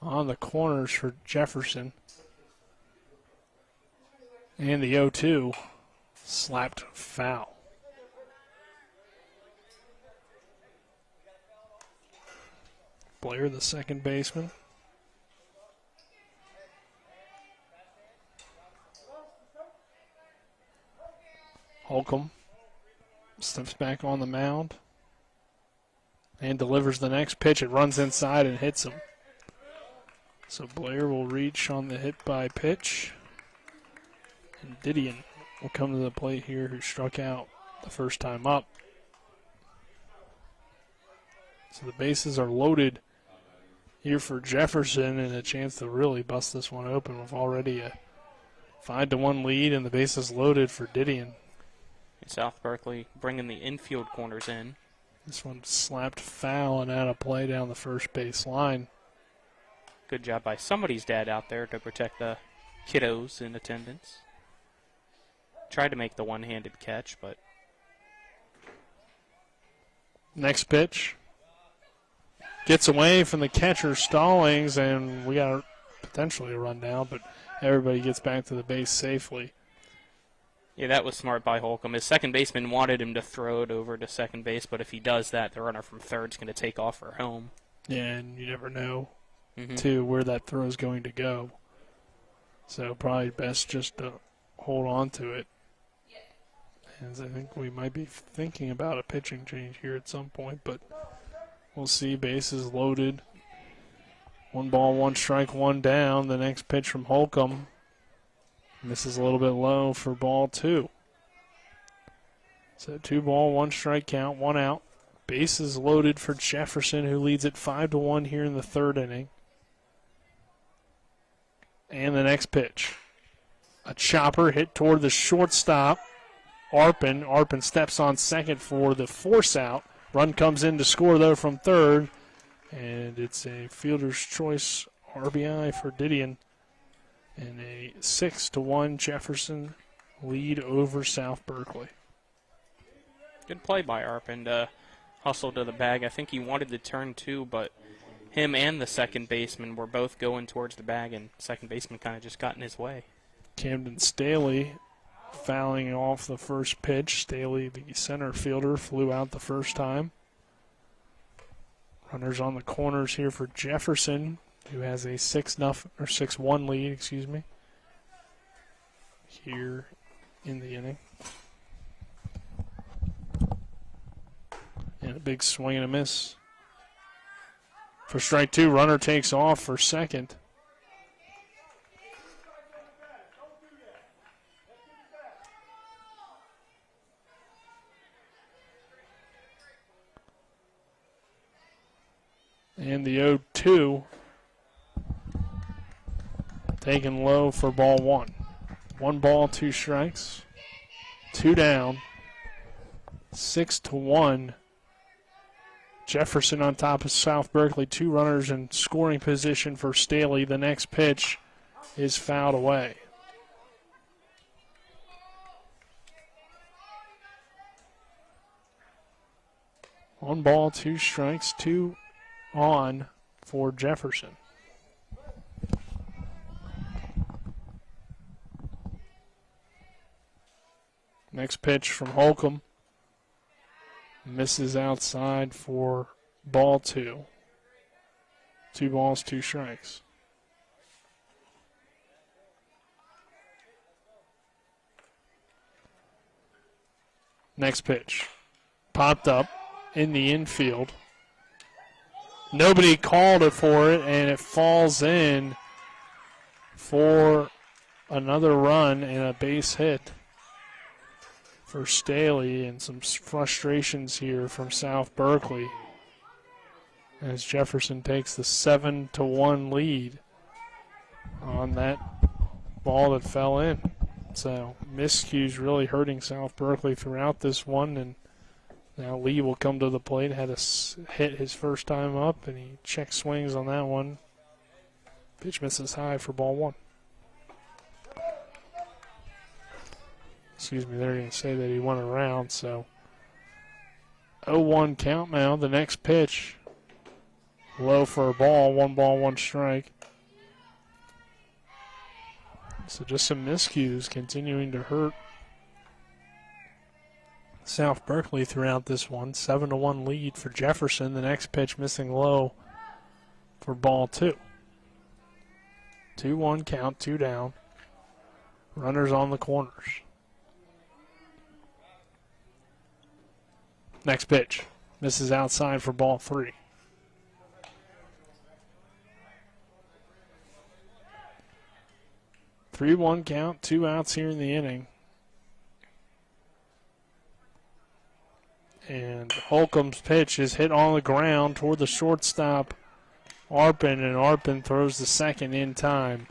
E: on the corners for Jefferson. And the 0-2 slapped foul. Blair, the second baseman. Holcomb steps back on the mound and delivers the next pitch. It runs inside and hits him. So Blair will reach on the hit by pitch. And Didion will come to the plate here, who struck out the first time up. So the bases are loaded here for Jefferson, and a chance to really bust this one open with already a 5-1 lead, and the bases loaded for Didion.
F: South Berkeley bringing the infield corners in.
E: This one slapped foul and out of play down the first base line.
F: Good job by somebody's dad out there to protect the kiddos in attendance. Tried to make the one-handed catch, but...
E: Next pitch. Gets away from the catcher, Stallings, and we got potentially a run down, but everybody gets back to the base safely.
F: Yeah, that was smart by Holcomb. His second baseman wanted him to throw it over to second base, but if he does that, the runner from third's going to take off for home.
E: Yeah, and you never know, too, where that throw is going to go. So probably best just to hold on to it. And I think we might be thinking about a pitching change here at some point, but we'll see. Bases loaded. 1 ball, 1 strike, 1 down. The next pitch from Holcomb. Misses a little bit low for ball 2. So 2 ball, 1 strike count, 1 out. Bases loaded for Jefferson, who leads it 5-1 here in the 3rd inning. And the next pitch. A chopper hit toward the shortstop. Arpin steps on second for the force out. Run comes in to score, though, from third. And it's a fielder's choice RBI for Didion. And a 6-1 Jefferson lead over South Berkeley.
F: Good play by Arpin to hustle to the bag. I think he wanted to turn 2, but him and the second baseman were both going towards the bag, and second baseman kind of just got in his way.
E: Camden Staley fouling off the first pitch. Staley, the center fielder, flew out the first time. Runners on the corners here for Jefferson, who has a 6-1 lead, here in the inning. And a big swing and a miss. For strike 2, runner takes off for second. And the 0-2 taken low for ball one. 1 ball, 2 strikes. 2 down. 6-1. Jefferson on top of South Berkeley. 2 runners in scoring position for Staley. The next pitch is fouled away. One ball, 2 strikes, 2 on for Jefferson. Next pitch from Holcomb. Misses outside for ball 2. 2 balls, 2 strikes. Next pitch. Popped up in the infield. Nobody called it for it, and it falls in for another run and a base hit for Staley, and some frustrations here from South Berkeley as Jefferson takes the 7-1 lead on that ball that fell in. So miscues really hurting South Berkeley throughout this one, and now Lee will come to the plate. Had a hit his first time up, and he check swings on that one. Pitch misses high for ball 1. Excuse me, they're going to say that he went around, so 0-1 count now. The next pitch, low for a ball, 1 ball, 1 strike. So just some miscues continuing to hurt South Berkeley throughout this one. 7-1 lead for Jefferson. The next pitch missing low for ball 2. 2-1 count, 2 down. Runners on the corners. Next pitch. Misses outside for ball 3. Three-one count, 2 outs here in the inning. And Holcomb's pitch is hit on the ground toward the shortstop, Arpin, and Arpin throws the second in time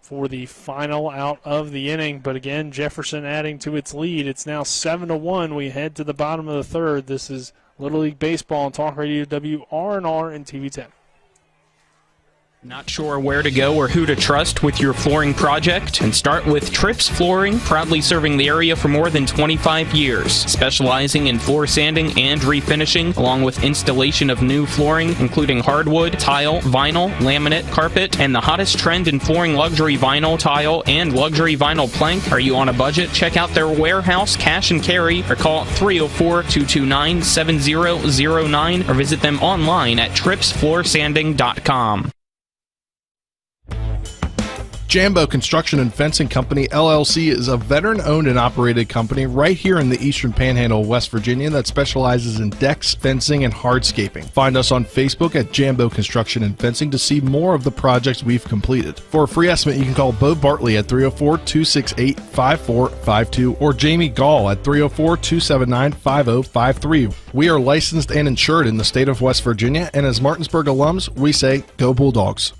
E: for the final out of the inning. But again, Jefferson adding to its lead. It's now 7-1. We head to the bottom of the third. This is Little League Baseball on Talk Radio WRNR and TV 10.
F: Not sure where to go or who to trust with your flooring project? And start with Trips Flooring, proudly serving the area for more than 25 years, specializing in floor sanding and refinishing, along with installation of new flooring, including hardwood, tile, vinyl, laminate, carpet, and the hottest trend in flooring, luxury vinyl, tile, and luxury vinyl plank. Are you on a budget? Check out their warehouse, cash and carry, or call 304-229-7009, or visit them online at tripsfloorsanding.com.
P: Jambo Construction and Fencing Company, LLC is a veteran-owned and operated company right here in the Eastern Panhandle of West Virginia that specializes in decks, fencing, and hardscaping. Find us on Facebook at Jambo Construction and Fencing to see more of the projects we've completed. For a free estimate, you can call Bo Bartley at 304-268-5452 or Jamie Gall at 304-279-5053. We are licensed and insured in the state of West Virginia, and as Martinsburg alums, we say, go Bulldogs.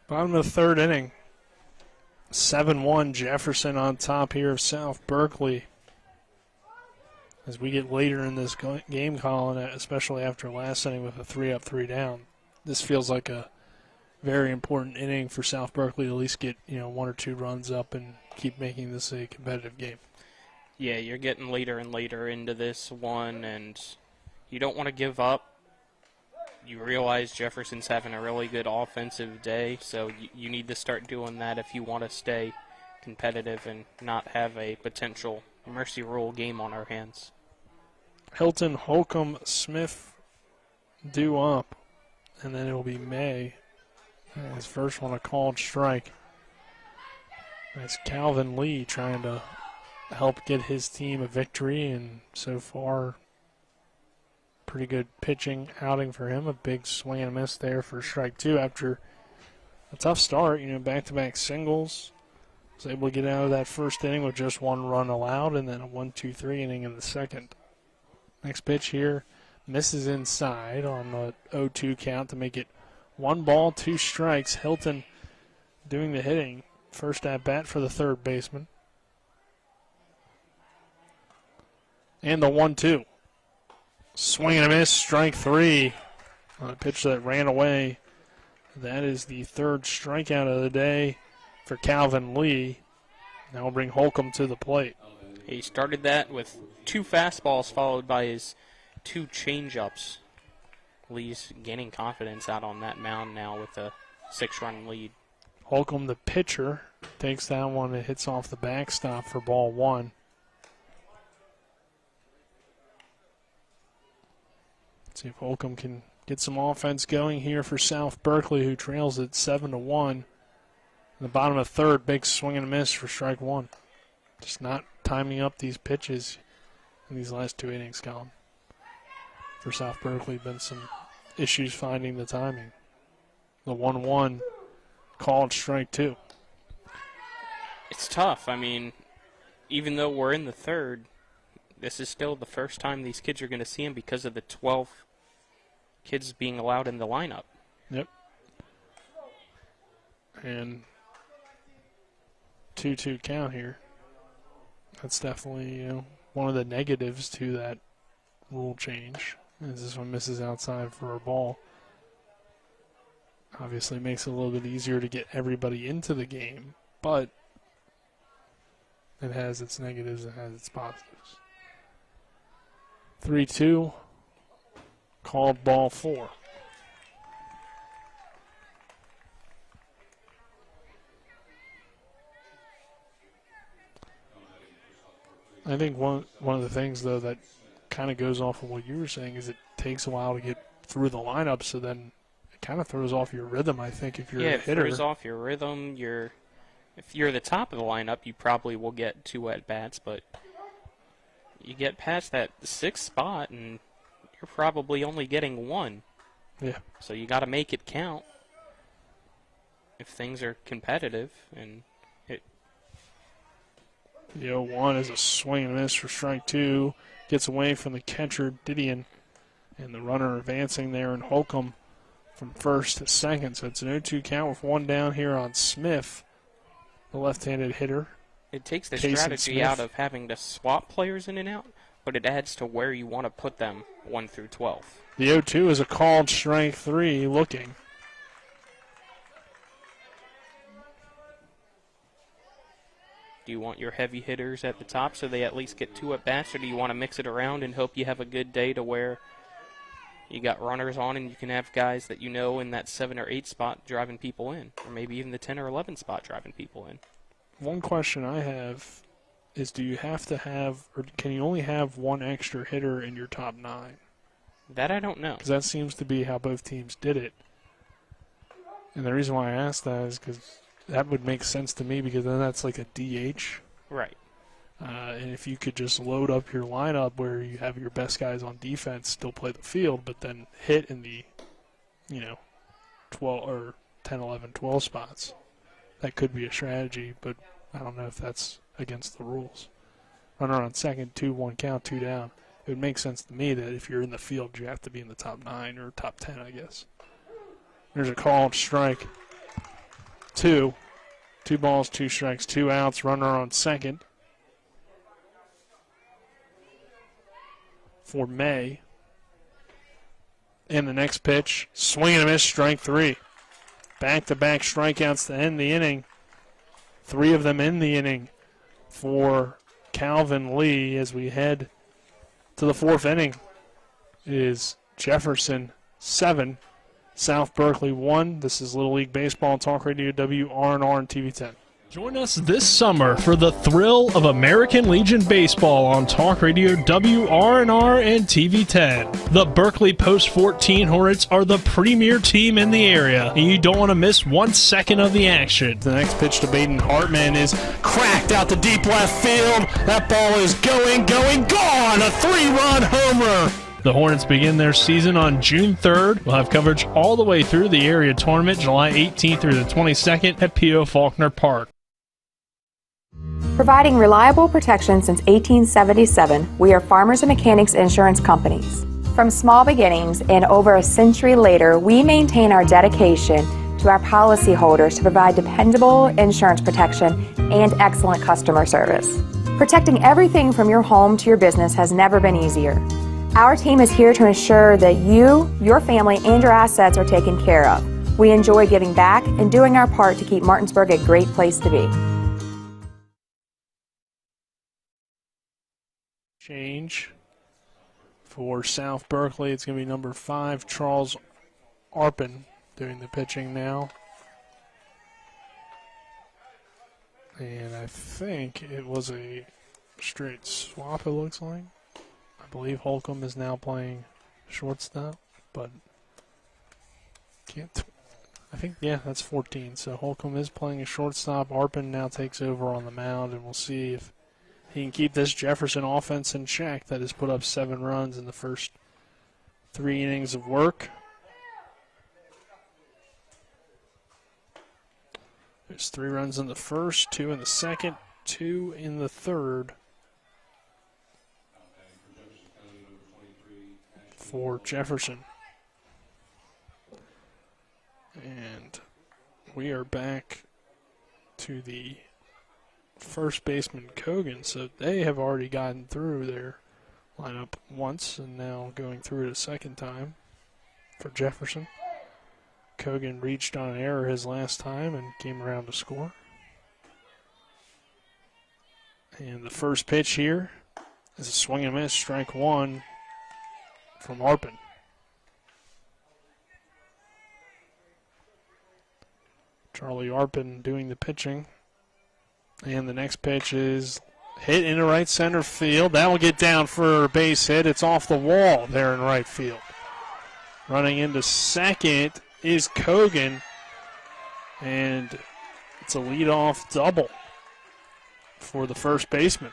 E: Bottom of the third inning. 7-1 Jefferson on top here of South Berkeley. As we get later in this game, Colin, especially after last inning with a 3-up, 3-down, this feels like a very important inning for South Berkeley to at least get 1 or 2 runs up and keep making this a competitive game.
F: Yeah, you're getting later and later into this one, and you don't want to give up. You realize Jefferson's having a really good offensive day, so you need to start doing that if you want to stay competitive and not have a potential mercy rule game on our hands.
E: Hilton, Holcomb, Smith due up, and then it will be May. His first one a called strike. That's Calvin Lee trying to help get his team a victory, and so far pretty good pitching outing for him. A big swing and a miss there for strike 2 after a tough start. Back-to-back singles. Was able to get out of that first inning with just 1 run allowed, and then a 1-2-3 inning in the second. Next pitch here, Misses inside on the 0-2 count to make it 1 ball, 2 strikes. Hilton doing the hitting. First at bat for the third baseman. And the 1-2. Swing and a miss, strike 3 on a pitch that ran away. That is the third strikeout of the day for Calvin Lee. Now we'll bring Holcomb to the plate.
F: He started that with 2 fastballs followed by his 2 changeups. Lee's gaining confidence out on that mound now with a 6-run lead.
E: Holcomb, the pitcher, takes that one and hits off the backstop for ball 1. Let's see if Holcomb can get some offense going here for South Berkeley, who trails at 7-1. In the bottom of third, big swing and a miss for strike 1. Just not timing up these pitches in these last 2 innings, Colin. For South Berkeley, been some issues finding the timing. The 1-1 called strike 2.
F: It's tough. I mean, even though we're in the third, this is still the first time these kids are going to see him because of the 12 kids being allowed in the lineup.
E: Yep. And 2-2 count here. That's definitely, one of the negatives to that rule change. As this one misses outside for a ball. Obviously makes it a little bit easier to get everybody into the game, but it has its negatives and has its positives. 3-2, called ball 4. I think one of the things, though, that kind of goes off of what you were saying is it takes a while to get through the lineup, so then it kind of throws off your rhythm, I think, if you're a hitter.
F: Yeah, it throws off your rhythm. If you're the top of the lineup, you probably will get 2 at-bats, but you get past that 6th spot, and you're probably only getting 1.
E: Yeah.
F: So you got to make it count if things are competitive. And
E: the 0-1 is a swing and a miss for strike 2. Gets away from the catcher, Didion, and the runner advancing there, and Holcomb from first to second. So it's an 0-2 count with 1 down here on Smith, the left-handed hitter.
F: It takes the
E: Jason
F: strategy
E: Smith
F: out of having to swap players in and out, but it adds to where you want to put them 1 through 12.
E: The 0-2 is a called strike 3 looking.
F: Do you want your heavy hitters at the top so they at least get 2 at-bats, or do you want to mix it around and hope you have a good day to where you got runners on and you can have guys that you know in that 7 or 8 spot driving people in, or maybe even the 10 or 11 spot driving people in?
E: One question I have is, do you have to have, or can you only have 1 extra hitter in your top 9?
F: That I don't know.
E: Because that seems to be how both teams did it. And the reason why I asked that is because that would make sense to me, because then that's like a DH.
F: Right.
E: And if you could just load up your lineup where you have your best guys on defense still play the field, but then hit in the, 12 or 10, 11, 12 spots, that could be a strategy, but I don't know if that's against the rules. Runner on second, 2-1 count, 2 down. It would make sense to me that if you're in the field, you have to be in the top 9 or top 10, I guess. There's a called strike 2. 2 balls, 2 strikes, 2 outs. Runner on second for May. And the next pitch, swing and a miss, strike 3. Back-to-back strikeouts to end the inning. 3 of them in the inning for Calvin Lee as we head to the 4th inning. It is Jefferson 7, South Berkeley 1. This is Little League Baseball Talk Radio WRNR and TV 10.
Q: Join us this summer for the thrill of American Legion Baseball on Talk Radio WRNR and TV 10. The Berkeley Post 14 Hornets are the premier team in the area, and you don't want to miss 1 second of the action.
E: The next pitch to Baden Hartman is cracked out to deep left field. That ball is going, gone! A 3-run homer!
Q: The Hornets begin their season on June 3rd. We'll have coverage all the way through the area tournament, July 18th through the 22nd at P.O. Faulkner Park.
B: Providing reliable protection since 1877, we are Farmers and Mechanics Insurance Companies. From small beginnings and over a century later, we maintain our dedication to our policyholders to provide dependable insurance protection and excellent customer service. Protecting everything from your home to your business has never been easier. Our team is here to ensure that you, your family, and your assets are taken care of. We enjoy giving back and doing our part to keep Martinsburg a great place to be.
E: Change for South Berkeley. It's going to be number 5, Charles Arpin, doing the pitching now. And I think it was a straight swap, it looks like. I believe Holcomb is now playing shortstop, but I think, yeah, that's 14. So Holcomb is playing a shortstop. Arpin now takes over on the mound, and we'll see if he can keep this Jefferson offense in check that has put up 7 runs in the first 3 innings of work. There's 3 runs in the first, 2 in the second, 2 in the third for Jefferson. And we are back to the first baseman Kogan, so they have already gotten through their lineup once and now going through it a second time for Jefferson. Kogan reached on an error his last time and came around to score. And the first pitch here is a swing and miss, strike 1 from Arpin. Charlie Arpin doing the pitching. And the next pitch is hit into right center field. That will get down for a base hit. It's off the wall there in right field. Running into second is Kogan. And it's a leadoff double for the first baseman.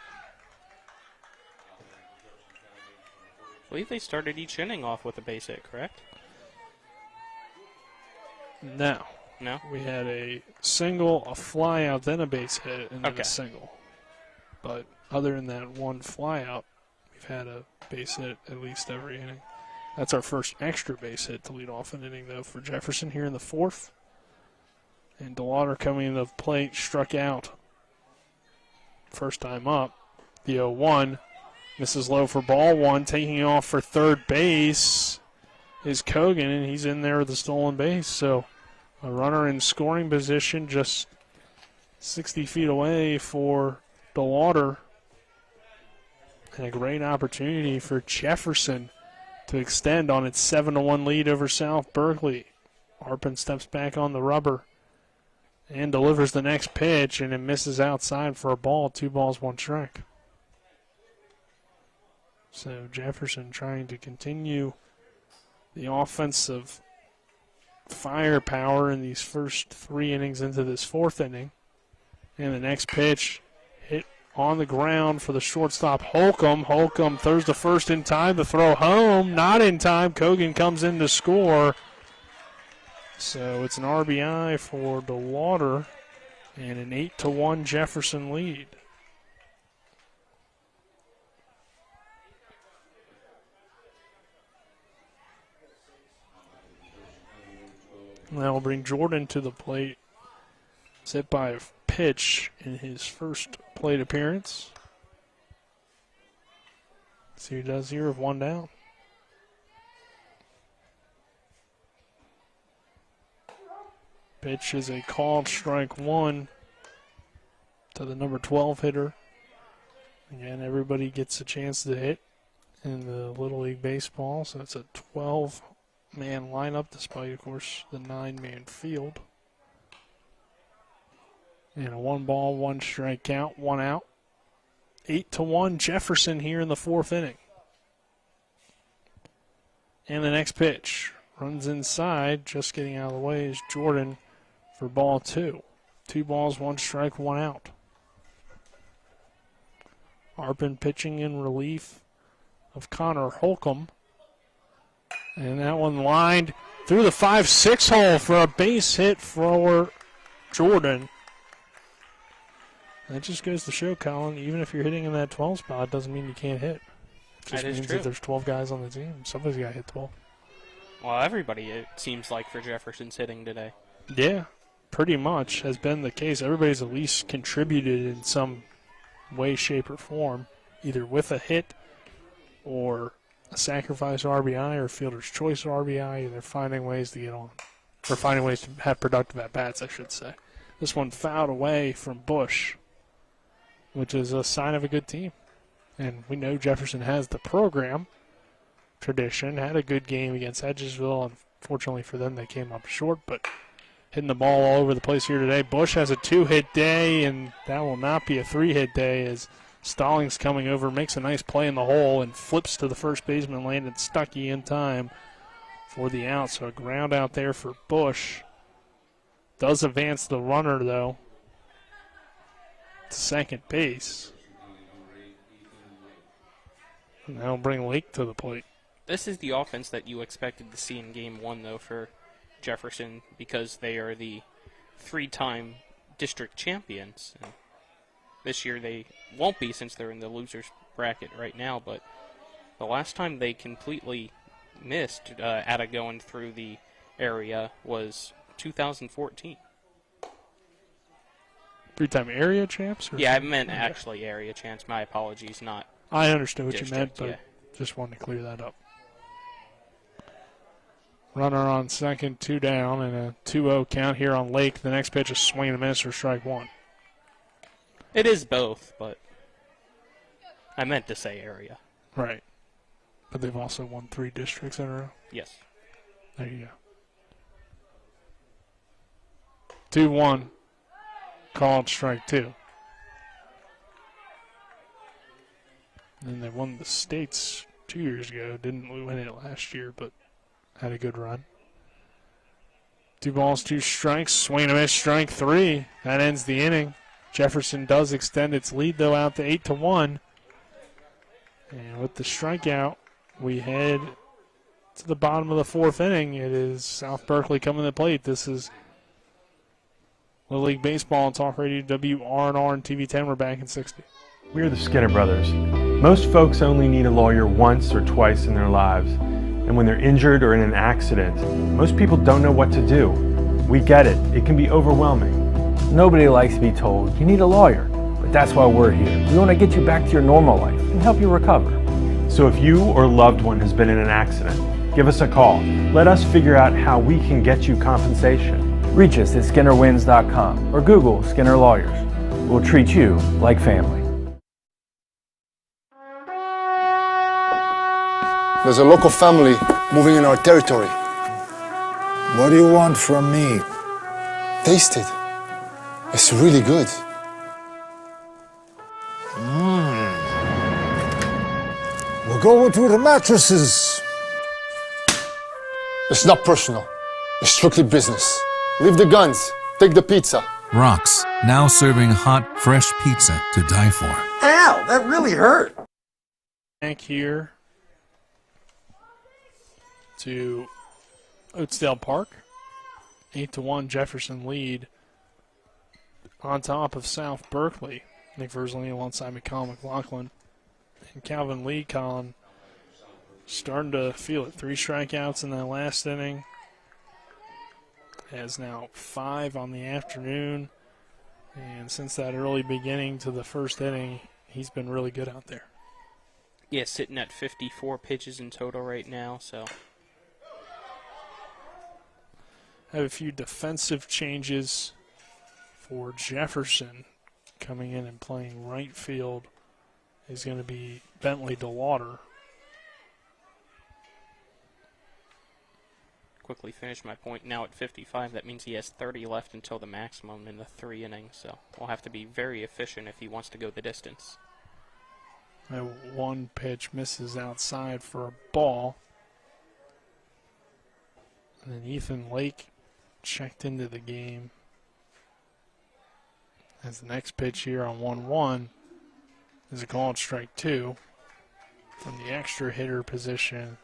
F: I believe they started each inning off with a base hit, correct?
E: No.
F: No?
E: We had a single, a fly out, then a base hit, and then a single. But other than that one fly out, we've had a base hit at least every inning. That's our first extra base hit to lead off an inning, though, for Jefferson here in the 4th. And DeLauder coming in the plate, struck out. First time up. The 0-1. Misses low for ball 1. Taking off for third base is Kogan, and he's in there with the stolen base. So a runner in scoring position just 60 feet away for DeLauder. And a great opportunity for Jefferson to extend on its 7-1 lead over South Berkeley. Arpin steps back on the rubber and delivers the next pitch, and it misses outside for a ball. 2 balls, 1 strike. So Jefferson trying to continue the offensive firepower in these first 3 innings into this 4th inning. And the next pitch hit on the ground for the shortstop Holcomb. Holcomb throws the first in time. The throw home, not in time. Kogan comes in to score. So it's an RBI for DeLauder and an 8-1 Jefferson lead. Now we'll bring Jordan to the plate. It's hit by a pitch in his first plate appearance. See what he does here with 1 down. Pitch is a called strike 1 to the number 12 hitter. Again, everybody gets a chance to hit in the Little League Baseball, so it's a 12-man lineup, despite, of course, the 9-man field. And a 1 ball, 1 strike count, 1 out. 8-1 Jefferson here in the 4th inning. And the next pitch runs inside, just getting out of the way is Jordan for ball 2. 2 balls, 1 strike, 1 out. Arpin pitching in relief of Connor Holcomb. And that one lined through the 5-6 hole for a base hit for Jordan. That just goes to show, Colin, even if you're hitting in that 12 spot, doesn't mean you can't hit. Just means that there's 12 guys on the team. Somebody's got to hit the ball.
F: Well, everybody, it seems like, for Jefferson's hitting today.
E: Yeah, pretty much has been the case. Everybody's at least contributed in some way, shape, or form, either with a hit or a sacrifice RBI or fielder's choice RBI. They're finding ways to get on, or finding ways to have productive at-bats, I should say. This one fouled away from Bush, which is a sign of a good team. And we know Jefferson has the program tradition, had a good game against Edgesville. Unfortunately for them, they came up short, but hitting the ball all over the place here today. Bush has a 2-hit day, and that will not be a 3-hit day as Stallings coming over, makes a nice play in the hole, and flips to the first baseman, landed Stuckey in time for the out. So a ground out there for Bush. Does advance the runner, though, to second base. And that'll bring Lake to the plate.
F: This is the offense that you expected to see in Game 1, though, for Jefferson, because they are the 3-time district champions. And this year they won't be, since they're in the losers bracket right now, but the last time they completely missed out of going through the area was 2014.
E: 3-time area champs?
F: Yeah, I meant actually area champs. My apologies, not
E: I understood what you meant,
F: district,
E: but
F: yeah.
E: just wanted to clear that up. Runner on second, 2 down, and a 2-0 count here on Lake. The next pitch is swing and a miss for strike 1.
F: It is both, but I meant to say area.
E: Right. But they've also won 3 districts in a row.
F: Yes.
E: There you go. 2-1. Called strike 2. And they won the States 2 years ago. Didn't win it last year, but had a good run. 2 balls, 2 strikes. Swing and a miss, strike 3. That ends the inning. Jefferson does extend its lead, though, out to 8-1. And with the strikeout, we head to the bottom of the 4th inning. It is South Berkeley coming to the plate. This is Little League Baseball on Talk Radio WRNR and TV 10. We're back in 60.
G: We are the Skinner Brothers. Most folks only need a lawyer once or twice in their lives. And when they're injured or in an accident, most people don't know what to do. We get it. It can be overwhelming.
D: Nobody likes to be told you need a lawyer, but that's why we're here. We want to get you back to your normal life and help you recover.
G: So if you or a loved one has been in an accident, give us a call. Let us figure out how we can get you compensation.
D: Reach us at SkinnerWins.com or Google Skinner Lawyers. We'll treat you like family.
R: There's a local family moving in our territory.
S: What do you want from me?
R: Taste it. It's really good.
S: We'll go to the mattresses.
R: It's not personal. It's strictly business. Leave the guns. Take the pizza.
T: Rock's, now serving hot, fresh pizza to die for.
S: Ow, that really hurt.
E: Back here to Oatsdale Park. 8-1 Jefferson lead on top of South Berkeley. Nick Verzolini alongside McCall McLaughlin. And Calvin Lee, Colin, starting to feel it. 3 strikeouts in that last inning. Has now 5 on the afternoon. And since that early beginning to the first inning, he's been really good out there.
F: Yeah, sitting at 54 pitches in total right now, so.
E: Have a few defensive changes for Jefferson. Coming in and playing right field is going to be Bentley DeLauder.
F: Quickly finish my point. Now at 55, that means he has 30 left until the maximum in the 3 innings, so we'll have to be very efficient if he wants to go the distance.
E: That 1 pitch misses outside for a ball. And then Ethan Lake checked into the game. As the next pitch here on 1-1 is a called strike 2 from the extra hitter position.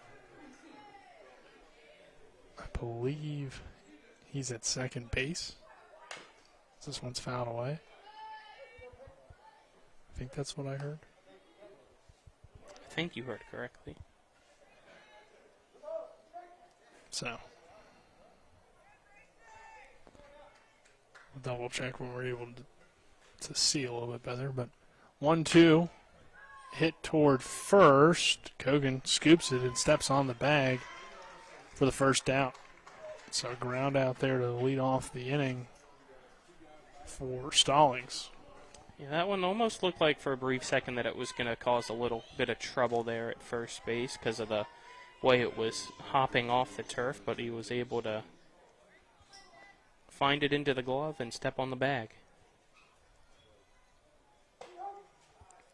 E: I believe he's at second base. This one's fouled away. I think that's what I heard.
F: I think you heard correctly.
E: So, double check when we're able to see a little bit better. But 1-2, hit toward first. Kogan scoops it and steps on the bag for the first out. So, ground out there to lead off the inning for Stallings.
F: Yeah, that one almost looked like for a brief second that it was going to cause a little bit of trouble there at first base because of the way it was hopping off the turf, but he was able to find it into the glove and step on the bag.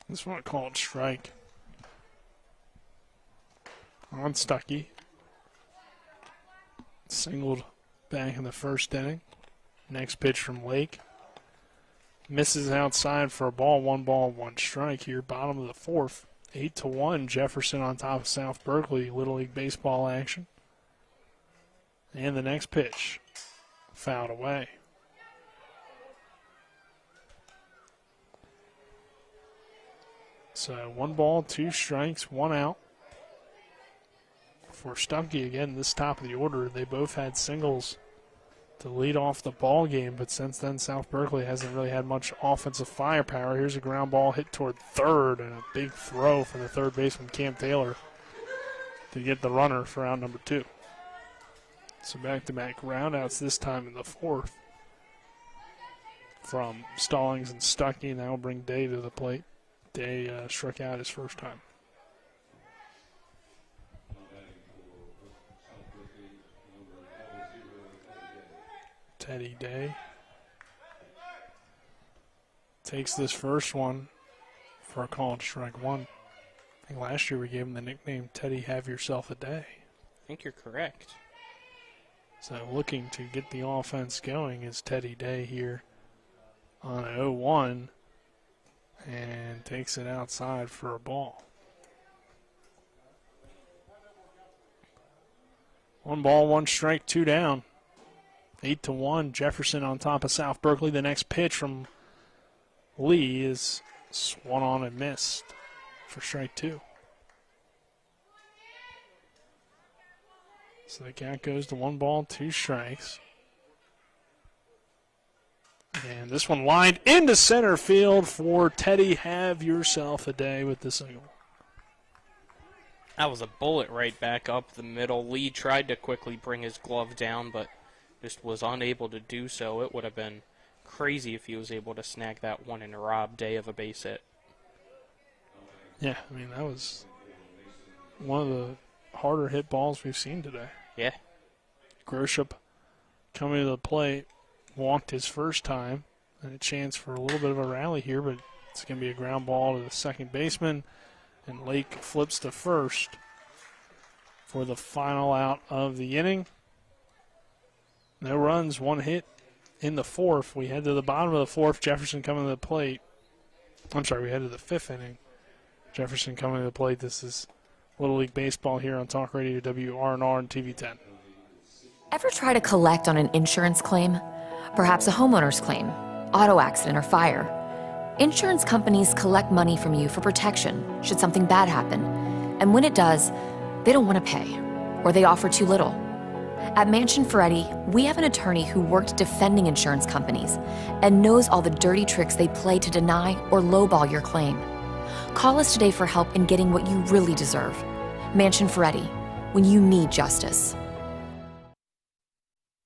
E: This one called strike on Stuckey. Singled back in the first inning. Next pitch from Lake. Misses outside for a ball, 1 strike here, bottom of the fourth. 8-1, Jefferson on top of South Berkeley, Little League Baseball action. And the next pitch, fouled away. So 1 2 strikes, 1 out. For Stuckey again, this top of the order, they both had singles to lead off the ball game, but since then South Berkeley hasn't really had much offensive firepower. Here's a ground ball hit toward third and a big throw from the third baseman Cam Taylor to get the runner for out number 2. So back-to-back groundouts this time in the fourth from Stallings and Stuckey, and that will bring Day to the plate. Day struck out his first time. Teddy Day takes this first one for a called strike 1. I think last year we gave him the nickname Teddy Have Yourself a Day.
F: I think you're correct.
E: So looking to get the offense going is Teddy Day here on 0-1 and takes it outside for a ball. 1 strike, 2 down. 8-1, Jefferson on top of South Berkeley. The next pitch from Lee is swung on and missed for strike 2. So the count goes to 1 2 strikes. And this one lined into center field for Teddy Have Yourself a Day with the single.
F: That was a bullet right back up the middle. Lee tried to quickly bring his glove down, but just was unable to do so. It would have been crazy if he was able to snag that one and rob Day of a base hit.
E: Yeah, I mean, that was one of the harder hit balls we've seen today.
F: Yeah.
E: Groshop coming to the plate, walked his first time, and a chance for a little bit of a rally here, but it's going to be a ground ball to the second baseman, and Lake flips to first for the final out of the inning. No runs, 1 hit in the fourth. We head to the bottom of the fourth. Jefferson coming to the plate. I'm sorry, we head to the fifth inning. Jefferson coming to the plate. This is Little League Baseball here on Talk Radio WRNR and TV 10.
O: Ever try to collect on an insurance claim? Perhaps a homeowner's claim, auto accident, or fire. Insurance companies collect money from you for protection should something bad happen. And when it does, they don't want to pay, or they offer too little. At Mansion Ferretti, we have an attorney who worked defending insurance companies and knows all the dirty tricks they play to deny or lowball your claim. Call us today for help in getting what you really deserve. Mansion Ferretti, when you need justice.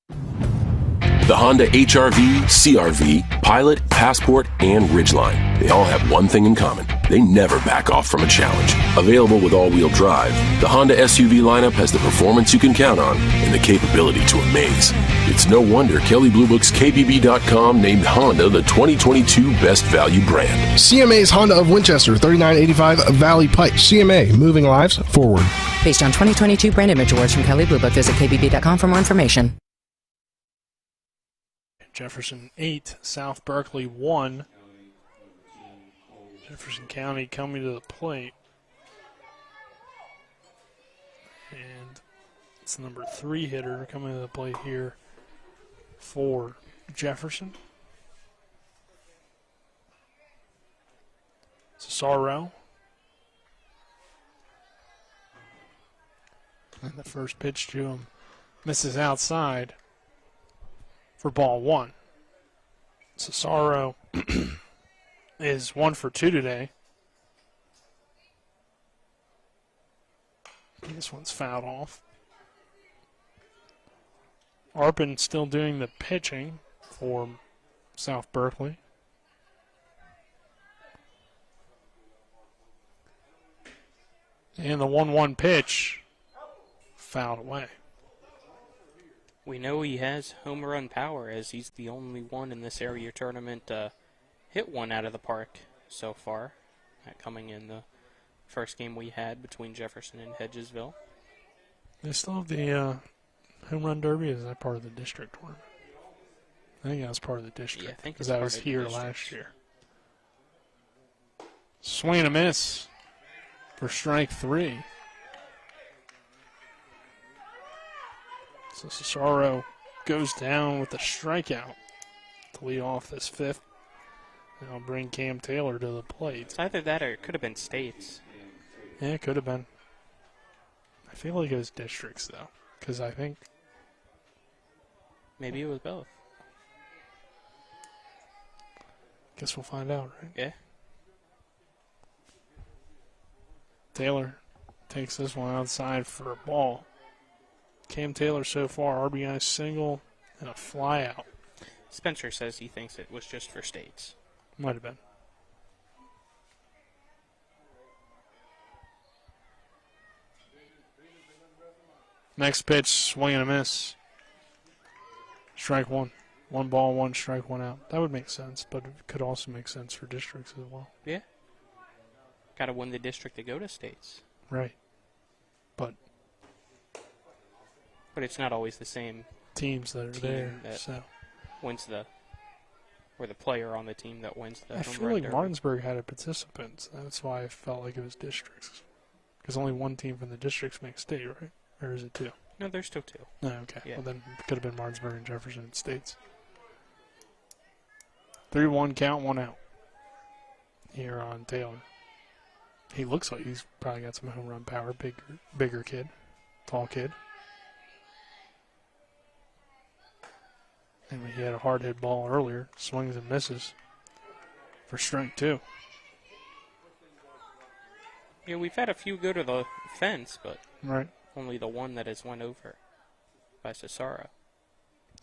U: The Honda HR-V, CR-V, Pilot, Passport, and Ridgeline. They all have one thing in common. They never back off from a challenge. Available with all-wheel drive, the Honda SUV lineup has the performance you can count on and the capability to amaze. It's no wonder Kelley Blue Book's KBB.com named Honda the 2022 Best Value Brand.
P: CMA's Honda of Winchester, 3985 Valley Pike. CMA, moving lives forward.
V: Based on 2022 brand image awards from Kelley Blue Book, visit KBB.com for more information.
E: Jefferson 8, South Berkeley 1. Jefferson County coming to the plate. And it's the number 3 hitter coming to the plate here for Jefferson. Cesaro. And the first pitch to him misses outside for ball 1. Cesaro is 1 for 2 today. This one's fouled off. Arpin still doing the pitching for South Berkeley. And the 1-1 pitch fouled away.
F: We know he has home run power, as he's the only one in this area tournament to hit one out of the park so far, coming in the first game we had between Jefferson and Hedgesville.
E: They still have the home run derby. Is that part of the district tournament? I think that was part of the district.
F: Yeah, I think
E: because
F: it's
E: that
F: part
E: was
F: of the
E: here
F: district.
E: last year. Swing and a miss for strike 3. So Cesaro goes down with a strikeout to lead off this 5th. And I'll bring Cam Taylor to the plate.
F: It's either that or it could have been States.
E: Yeah, it could have been. I feel like it was districts, though, because I think...
F: Maybe it was both.
E: Guess we'll find out, right?
F: Yeah.
E: Taylor takes this one outside for a ball. Cam Taylor so far, RBI single and a fly out.
F: Spencer says he thinks it was just for States.
E: Might have been. Next pitch, swing and a miss. Strike 1. 1 ball, 1 strike, 1 out. That would make sense, but it could also make sense for districts as well.
F: Yeah. Got to win the district to go to States.
E: Right. But
F: it's not always the same
E: teams that are
F: team
E: there.
F: That
E: So
F: wins or the player on the team that wins the
E: I
F: home
E: feel
F: run
E: like
F: derby.
E: Martinsburg had a participant. That's why I felt like it was districts. Because only one team from the districts makes state, right? Or is it 2?
F: No, there's still 2.
E: No, okay.
F: Yeah.
E: Well, then it could have been Martinsburg and Jefferson and States. 3-1 count, 1 out. Here on Taylor. He looks like he's probably got some home run power. Bigger kid. Tall kid. And he had a hard hit ball earlier. Swings and misses for strike 2.
F: Yeah, we've had a few go to the fence, but
E: Right.
F: only the one that has went over by Cesaro.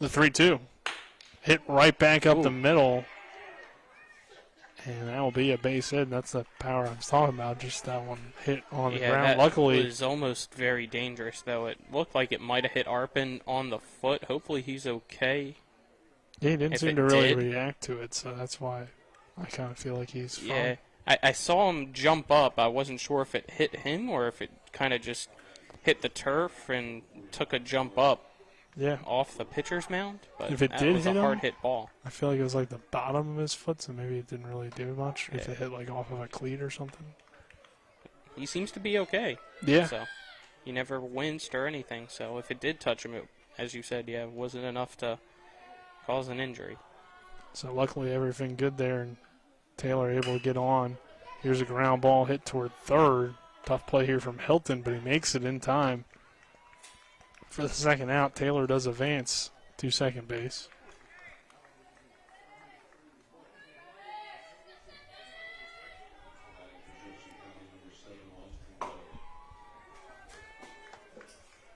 E: The 3-2. Hit right back up the middle. And that will be a base hit. That's the power I was talking about. Just that one hit on the ground.
F: That
E: Luckily,
F: was almost very dangerous, though. It looked like it might have hit Arpin on the foot. Hopefully he's okay.
E: he didn't
F: if
E: seem
F: it
E: to really
F: did-
E: react to it, so that's why I kind of feel like he's fine.
F: Yeah, I saw him jump up. I wasn't sure if it hit him or if it kind of just hit the turf and took a jump up off the pitcher's mound. But
E: If it
F: that
E: did
F: was
E: hit
F: a
E: him,
F: hard hit ball.
E: I feel like it was like the bottom of his foot, so maybe it didn't really do much. If
F: Yeah.
E: it hit like off of a cleat or something.
F: He seems to be okay.
E: Yeah.
F: So he never winced or anything. So if it did touch him, it, as you said, it wasn't enough to cause an injury.
E: So luckily everything good there, and Taylor able to get on. Here's a ground ball hit toward third. Tough play here from Hilton, but he makes it in time. For the second out, Taylor does advance to second base.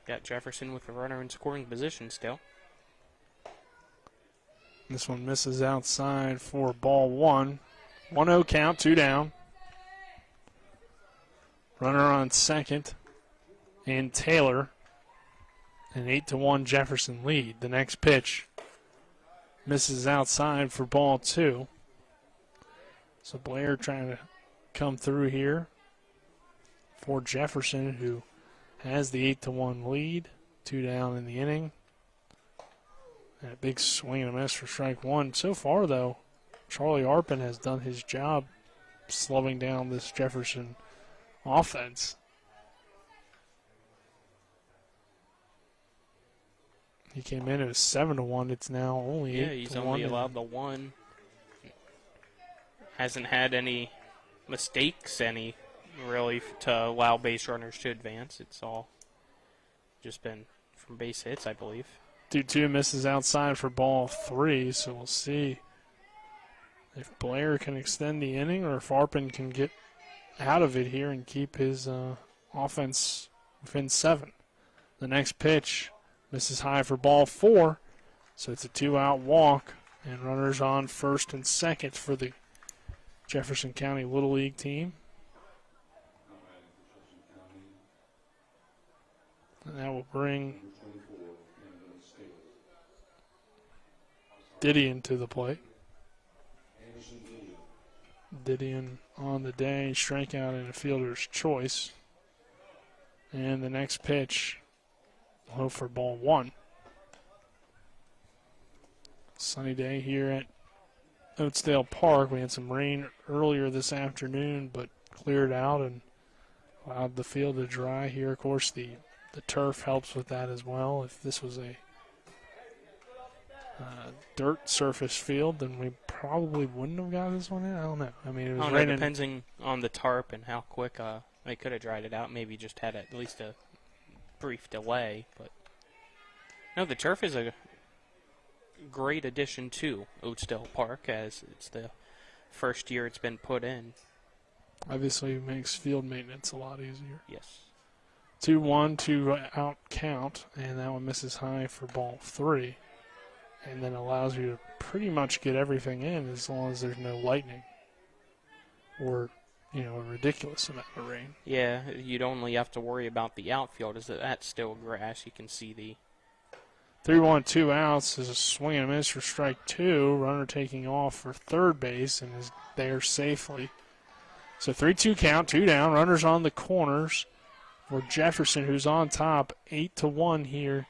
F: Got Jefferson with the runner in scoring position still.
E: This one misses outside for ball 1. 1-0 count, 2 down. Runner on second. And Taylor. An 8-1 Jefferson lead. The next pitch misses outside for ball 2. So Blair trying to come through here for Jefferson, who has the 8-1 lead. 2 down in the inning. And a big swing and a miss for strike 1. So far, though, Charlie Arpin has done his job slowing down this Jefferson offense. He came in, it was 7-1. It's now only 8-1.
F: Yeah, he's only allowed the 1. Hasn't had any mistakes, really, to allow base runners to advance. It's all just been from base hits, I believe.
E: 2-2 misses outside for ball 3, so we'll see if Blair can extend the inning or if Arpin can get out of it here and keep his offense within 7. The next pitch misses high for ball 4, so it's a 2-out walk, and runners on first and second for the Jefferson County Little League team. And that will bring Didion to the plate. Didion on the day, strikeout and a fielder's choice. And the next pitch, low for ball 1. Sunny day here at Oatsdale Park. We had some rain earlier this afternoon, but cleared out and allowed the field to dry here. Of course, the turf helps with that as well. If this was a dirt surface field, then we probably wouldn't have got this one in. I don't know. I mean, it was raining.
F: Depending on the tarp and how quick they could have dried it out. Maybe just had at least a brief delay. But no, the turf is a great addition to Oatsdale Park, as it's the first year it's been put in.
E: Obviously, it makes field maintenance a lot easier.
F: Yes.
E: 2-1, 2-out count, and that one misses high for ball 3. And then allows you to pretty much get everything in as long as there's no lightning or, a ridiculous amount of rain.
F: Yeah, you'd only have to worry about the outfield. Is that's still grass? You can see the
E: 3-1, 2 outs is a swing and a miss for strike 2. Runner taking off for third base and is there safely. So 3-2 count, 2 down. Runners on the corners for Jefferson, who's on top, 8-1 here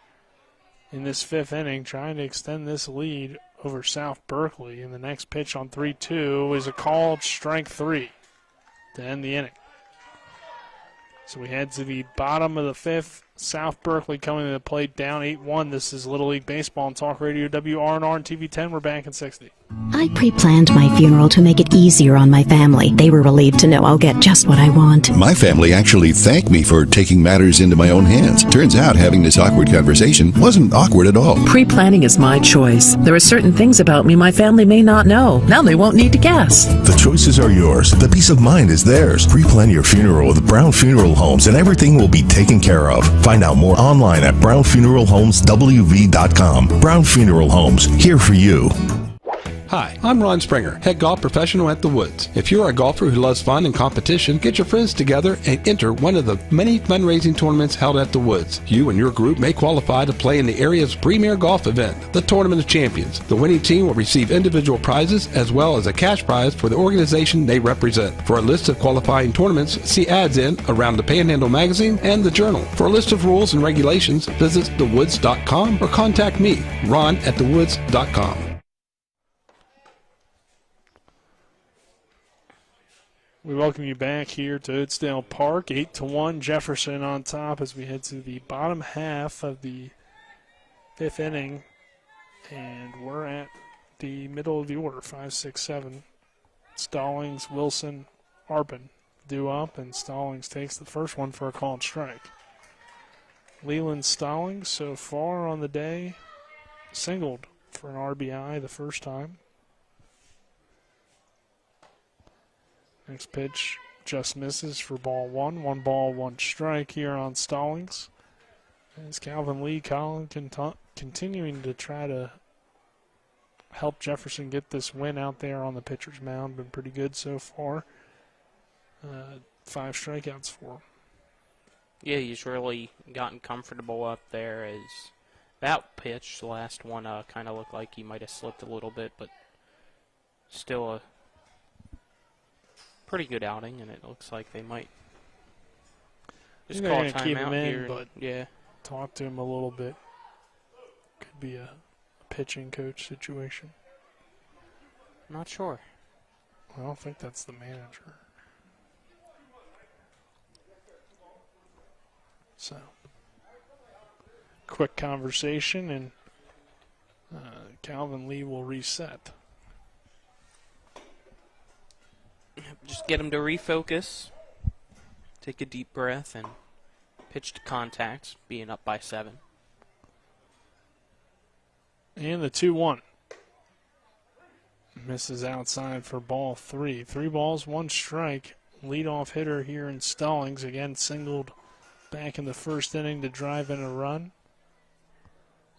E: in this 5th inning, trying to extend this lead over South Berkeley. And the next pitch on 3-2 is a called strike 3 to end the inning. So we head to the bottom of the 5th. South Berkeley coming to the plate down 8-1. This is Little League Baseball on Talk Radio WRNR and TV 10. We're back in 60.
J: I pre-planned my funeral to make it easier on my family. They were relieved to know I'll get just what I want.
K: My family actually thanked me for taking matters into my own hands. Turns out having this awkward conversation wasn't awkward at all.
L: Pre-planning is my choice. There are certain things about me my family may not know. Now they won't need to guess.
K: The choices are yours. The peace of mind is theirs. Pre-plan your funeral with Brown Funeral Homes and everything will be taken care of. Find out more online at brownfuneralhomeswv.com. Brown Funeral Homes, here for you.
A: Hi, I'm Ron Springer, head golf professional at The Woods. If you're a golfer who loves fun and competition, get your friends together and enter one of the many fundraising tournaments held at The Woods. You and your group may qualify to play in the area's premier golf event, the Tournament of Champions. The winning team will receive individual prizes as well as a cash prize for the organization they represent. For a list of qualifying tournaments, see ads in Around the Panhandle magazine and the Journal. For a list of rules and regulations, visit thewoods.com or contact me, Ron at thewoods.com.
E: We welcome you back here to Oatsdale Park. 8-1, Jefferson on top as we head to the bottom half of the 5th inning. And we're at the middle of the order, 5, 6, 7. Stallings, Wilson, Arpin due up, and Stallings takes the first one for a called strike. Leland Stallings so far on the day singled for an RBI the first time. Next pitch just misses for ball 1. 1 ball, 1 strike here on Stallings. As Calvin Lee continuing to try to help Jefferson get this win out there on the pitcher's mound. Been pretty good so far. 5 strikeouts for him.
F: Yeah, he's really gotten comfortable up there. As that pitch, the last one, kind of looked like he might have slipped a little bit, but still a pretty good outing, and it looks like they might just call a timeout here.
E: But
F: yeah,
E: talk to him a little bit. Could be a pitching coach situation.
F: Not sure.
E: I don't think that's the manager. So, quick conversation, and Calvin Lee will reset.
F: Just get him to refocus, take a deep breath, and pitched contact, being up by 7.
E: And the 2-1. Misses outside for ball 3. 3 balls, 1 strike. Leadoff hitter here in Stallings. Again, singled back in the first inning to drive in a run.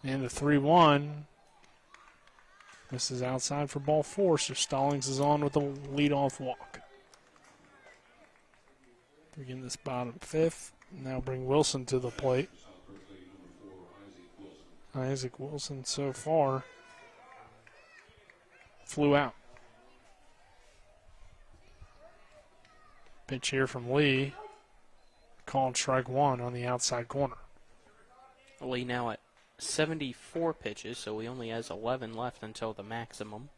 E: And the 3-1. Misses outside for ball 4, so Stallings is on with a leadoff walk. Begin this bottom 5th. Now bring Wilson to the plate. Isaac Wilson so far flew out. Pitch here from Lee. Called strike 1 on the outside corner.
F: Lee now at 74 pitches, so he only has 11 left until the maximum.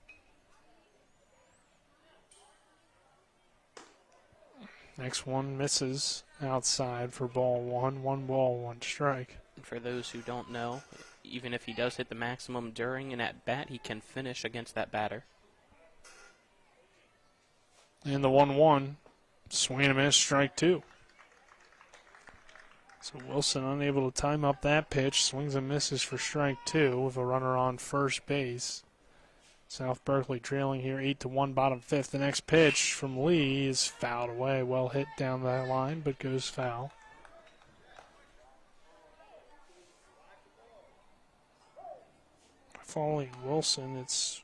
E: Next one misses outside for ball 1. 1 ball, 1 strike.
F: And for those who don't know, even if he does hit the maximum during an at-bat, he can finish against that batter.
E: And the 1-1, swing and a miss, strike 2. So Wilson unable to time up that pitch, swings and misses for strike 2 with a runner on first base. South Berkeley trailing here 8-1, bottom 5th. The next pitch from Lee is fouled away. Well hit down that line, but goes foul. Following Wilson, it's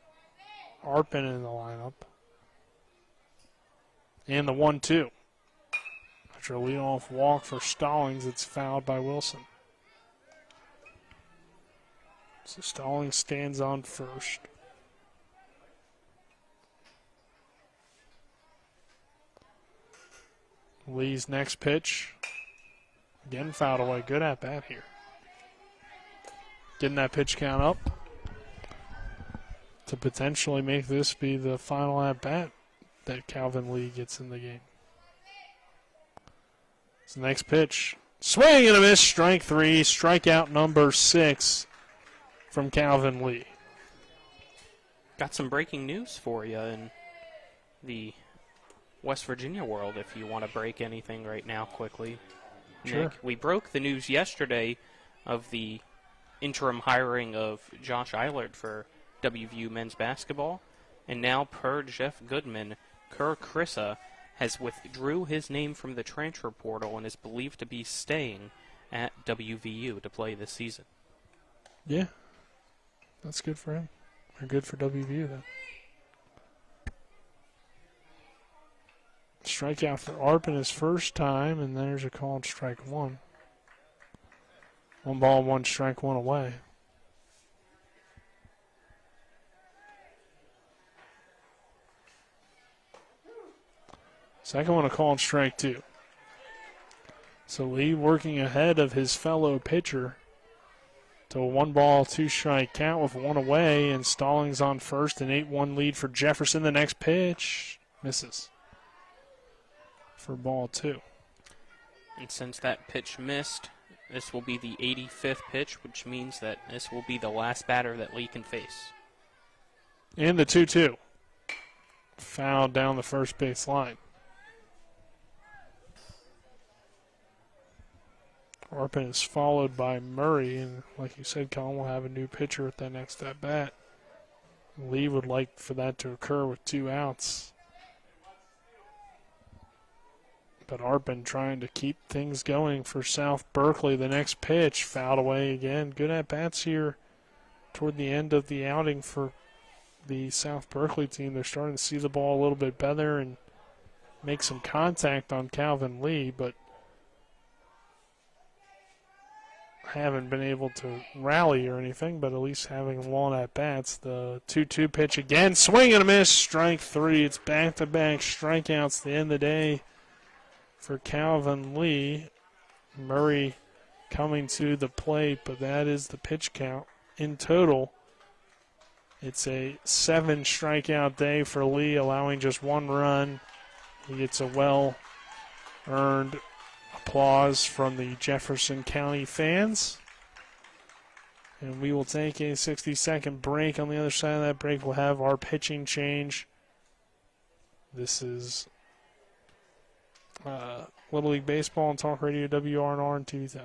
E: Arpin in the lineup. And the 1-2. After a leadoff walk for Stallings, it's fouled by Wilson. So Stallings stands on first. Lee's next pitch. Again fouled away. Good at bat here. Getting that pitch count up to potentially make this be the final at bat that Calvin Lee gets in the game. So next pitch. Swing and a miss. Strike 3. Strikeout number 6 from Calvin Lee.
F: Got some breaking news for you in the West Virginia world, if you want to break anything right now quickly.
E: Sure.
F: Nick, we broke the news yesterday of the interim hiring of Josh Eilert for WVU men's basketball, and now per Jeff Goodman, Kerr Krissa has withdrew his name from the transfer portal and is believed to be staying at WVU to play this season.
E: Yeah, that's good for him. Or good for WVU then. Strikeout for Arpin his first time, and there's a called strike 1. 1 ball, 1 strike, 1 away. Second one a called strike 2. So Lee working ahead of his fellow pitcher to a 1 ball, 2 strike count with 1 away, and Stallings on first, an 8-1 lead for Jefferson. The next pitch misses for ball 2.
F: And since that pitch missed, this will be the 85th pitch, which means that this will be the last batter that Lee can face.
E: And the 2-2. Foul down the first base line. Arpin is followed by Murray, and like you said, Colin will have a new pitcher at that next at bat. Lee would like for that to occur with 2 outs. But Arpin trying to keep things going for South Berkeley. The next pitch fouled away again. Good at bats here toward the end of the outing for the South Berkeley team. They're starting to see the ball a little bit better and make some contact on Calvin Lee, but haven't been able to rally or anything, but at least having long at bats. The 2-2 pitch again, swing and a miss, strike 3. It's back-to-back strikeouts the end of the day for Calvin Lee. Murray coming to the plate, but that is the pitch count. In total, it's a 7 strikeout day for Lee, allowing just 1 run. He gets a well-earned applause from the Jefferson County fans. And we will take a 60-second break. On the other side of that break, we'll have our pitching change. This is Little League Baseball and Talk Radio WRNR and TV 10.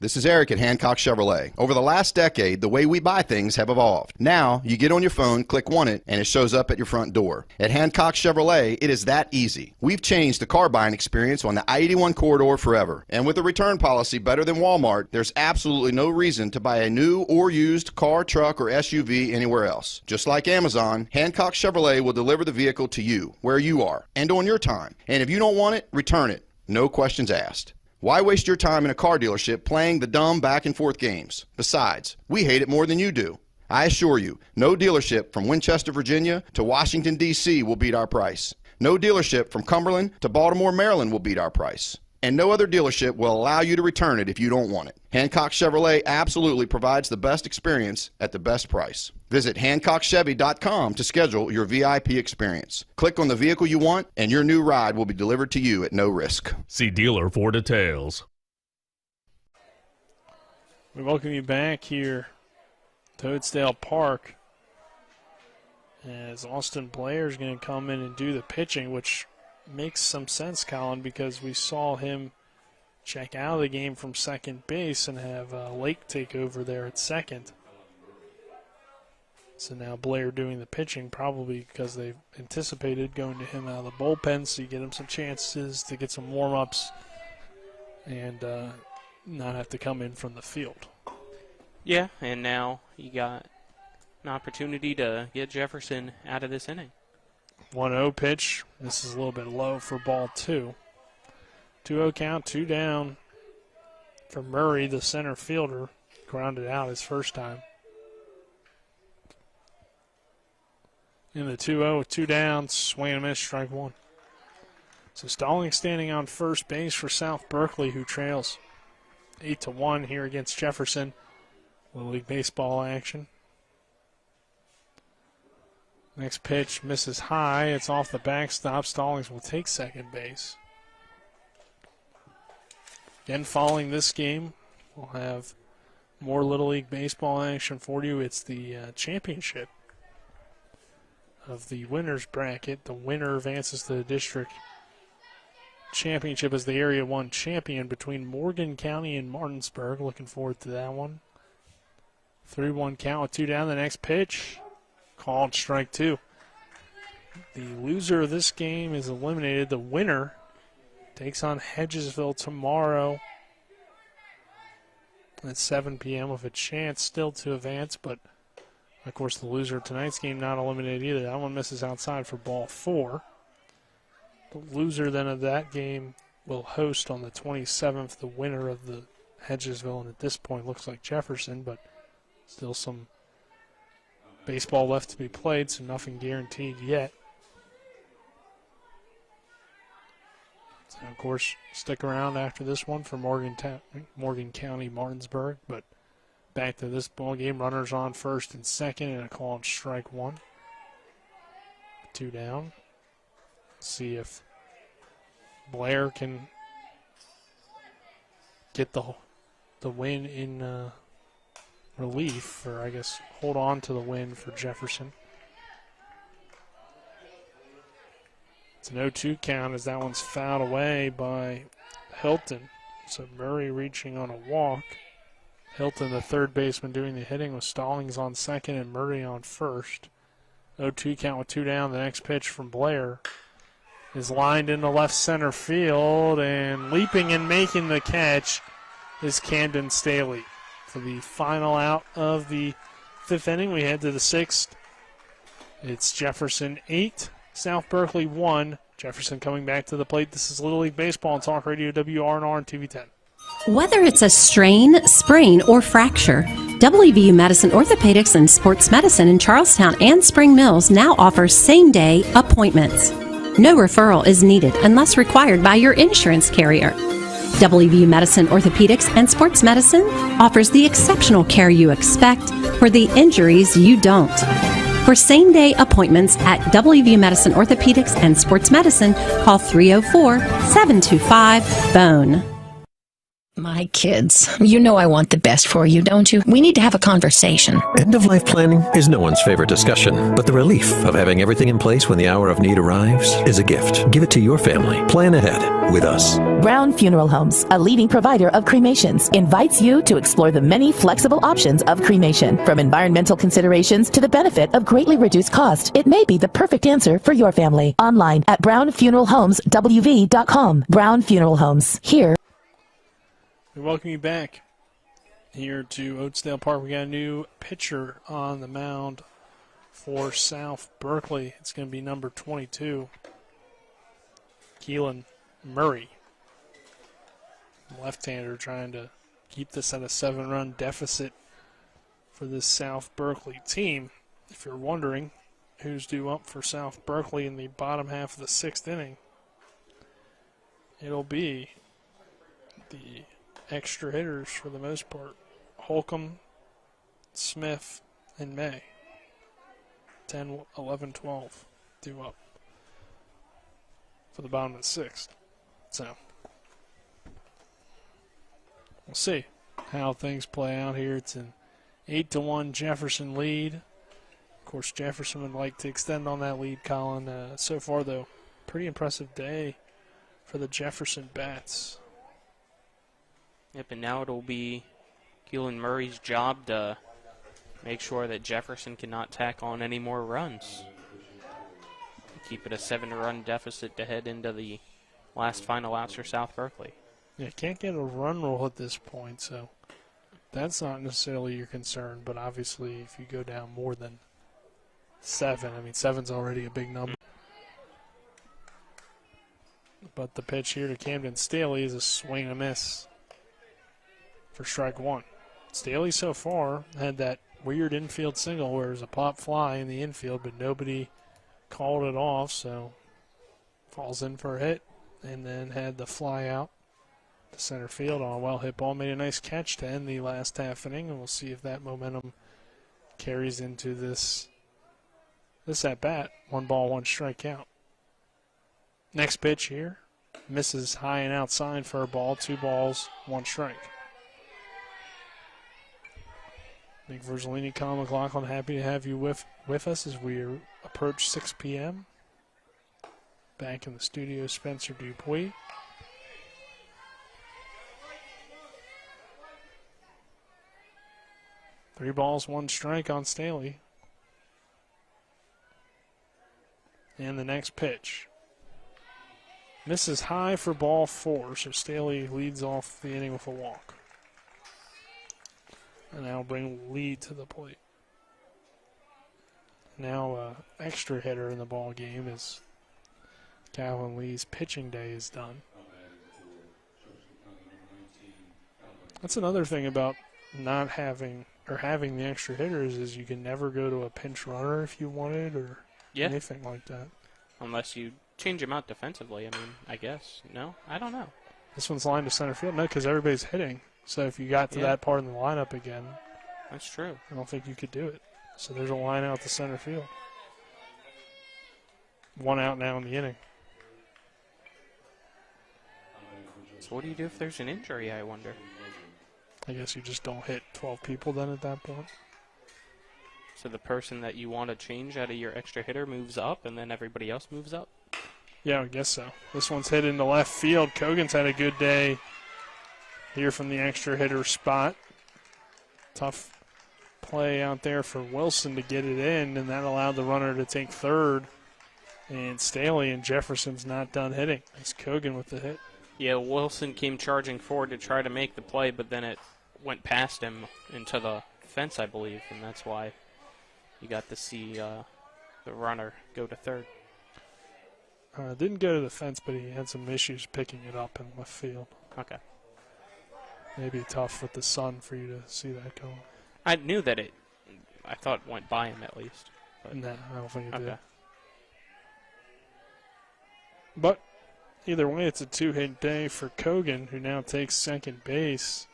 M: This is Eric at Hancock Chevrolet. Over the last decade, the way we buy things have evolved. Now, you get on your phone, click Want It, and it shows up at your front door. At Hancock Chevrolet, it is that easy. We've changed the car buying experience on the I-81 corridor forever. And with a return policy better than Walmart, there's absolutely no reason to buy a new or used car, truck, or SUV anywhere else. Just like Amazon, Hancock Chevrolet will deliver the vehicle to you, where you are, and on your time. And if you don't want it, return it. No questions asked. Why waste your time in a car dealership playing the dumb back and forth games? Besides, we hate it more than you do. I assure you, no dealership from Winchester, Virginia to Washington, D.C. will beat our price. No dealership from Cumberland to Baltimore, Maryland will beat our price. And no other dealership will allow you to return it if you don't want it. Hancock Chevrolet absolutely provides the best experience at the best price. Visit HancockChevy.com to schedule your VIP experience. Click on the vehicle you want, and your new ride will be delivered to you at no risk.
H: See dealer for details.
E: We welcome you back here to Oatsdale Park as Austin Blair is going to come in and do the pitching, which makes some sense, Colin, because we saw him check out of the game from second base and have Lake take over there at second. So now Blair doing the pitching, probably because they've anticipated going to him out of the bullpen, so you get him some chances to get some warm-ups and not have to come in from the field.
F: Yeah, and now you got an opportunity to get Jefferson out of this inning.
E: 1-0 pitch. This is a little bit low for ball 2. 2-0 count, 2 down for Murray, the center fielder. Grounded out his first time. In the 2-0 with 2 down, swing and a miss, strike 1. So Stallings standing on first base for South Berkeley, who trails 8-1 here against Jefferson. Little League Baseball action. Next pitch misses high. It's off the backstop. Stallings will take second base. Again, following this game, we'll have more Little League Baseball action for you. It's the championship of the winner's bracket. The winner advances to the district championship as the Area 1 champion between Morgan County and Martinsburg. Looking forward to that one. 3-1 count with 2 down. The next pitch, called strike 2. The loser of this game is eliminated. The winner takes on Hedgesville tomorrow at 7 p.m. with a chance still to advance, but of course the loser of tonight's game not eliminated either. That one misses outside for ball 4. The loser then of that game will host on the 27th the winner of the Hedgesville, and at this point looks like Jefferson, but still some baseball left to be played, so nothing guaranteed yet. So, of course, stick around after this one for Morgan County, Martinsburg. But back to this ball game, runners on first and second, and a call on strike 1. 2 down. See if Blair can get the win in relief, or I guess hold on to the win for Jefferson. It's an 0-2 count as that one's fouled away by Hilton. So Murray reaching on a walk. Hilton, the third baseman, doing the hitting with Stallings on second and Murray on first. 0-2 count with 2 down. The next pitch from Blair is lined into left center field, and leaping and making the catch is Camden Staley. For the final out of the 5th inning, we head to the 6th. It's Jefferson 8, South Berkeley 1. Jefferson coming back to the plate. This is Little League Baseball on Talk Radio WRNR and TV 10.
J: Whether it's a strain, sprain, or fracture, WVU Medicine Orthopedics and Sports Medicine in Charlestown and Spring Mills now offers same-day appointments. No referral is needed unless required by your insurance carrier. WVU Medicine Orthopedics and Sports Medicine offers the exceptional care you expect for the injuries you don't. For same-day appointments at WVU Medicine Orthopedics and Sports Medicine, call 304-725-BONE.
C: My kids, you know I want the best for you, don't you? We need to have a conversation.
I: End-of-life planning is no one's favorite discussion, but the relief of having everything in place when the hour of need arrives is a gift. Give it to your family. Plan ahead with us.
W: Brown Funeral Homes, a leading provider of cremations, invites you to explore the many flexible options of cremation. From environmental considerations to the benefit of greatly reduced cost, it may be the perfect answer for your family. Online at brownfuneralhomeswv.com. Brown Funeral Homes. Here.
E: We welcome you back here to Oatsdale Park. We got a new pitcher on the mound for South Berkeley. It's going to be number 22, Keelan Murray. Left-hander trying to keep this at a 7-run deficit for this South Berkeley team. If you're wondering who's due up for South Berkeley in the bottom half of the 6th inning, it'll be the extra hitters for the most part. Holcomb, Smith, and May. 10, 11, 12 due up for the bottom of the 6th. So we'll see how things play out here. It's an 8-1 Jefferson lead. Of course, Jefferson would like to extend on that lead, Colin. So far, though, pretty impressive day for the Jefferson Bats.
F: Yep, and now it'll be Keelan Murray's job to make sure that Jefferson cannot tack on any more runs. Keep it a 7-run deficit to head into the last final outs for South Berkeley.
E: Yeah, can't get a run roll at this point, so that's not necessarily your concern. But obviously, if you go down more than 7, I mean, 7's already a big number. But the pitch here to Camden Staley is a swing and a miss for strike 1. Staley so far had that weird infield single where there's a pop fly in the infield, but nobody called it off, so falls in for a hit, and then had the fly out to center field on a well-hit ball. Made a nice catch to end the last half inning, and we'll see if that momentum carries into this at-bat. 1 ball, 1 strike count. Next pitch here, misses high and outside for a ball. 2 balls, 1 strike. Nick Verzolini, Colin McLaughlin, happy to have you with us as we approach 6 p.m. Back in the studio, Spencer Dupuis. Three balls, 1 strike on Staley. And the next pitch misses high for ball 4, so Staley leads off the inning with a walk. And now bring lead to the plate. Now extra hitter in the ball game is Calvin Lee's pitching day is done. That's another thing about not having or having the extra hitters is you can never go to a pinch runner if you wanted or anything like that.
F: Unless you change them out defensively, I mean, I guess. No? I don't know.
E: This one's lined to center field. No, because everybody's hitting. So if you got to that part in the lineup again,
F: that's true.
E: I don't think you could do it. So there's a line out to center field. 1 out now in the inning.
F: So what do you do if there's an injury, I wonder?
E: I guess you just don't hit 12 people then at that point.
F: So the person that you want to change out of your extra hitter moves up and then everybody else moves up?
E: Yeah, I guess so. This one's hit into left field. Kogan's had a good day here from the extra hitter spot. Tough play out there for Wilson to get it in, and that allowed the runner to take third. And Staley and Jefferson's not done hitting. It's Kogan with the hit.
F: Yeah, Wilson came charging forward to try to make the play, but then it went past him into the fence, I believe, and that's why you got to see the runner go to third.
E: Didn't go to the fence, but he had some issues picking it up in left field.
F: Okay.
E: Maybe tough with the sun for you to see that going.
F: I knew that I thought it went by him at least. But
E: nah, I don't think it did.
F: Okay.
E: But either way, it's a 2-hit day for Kogan, who now takes second base.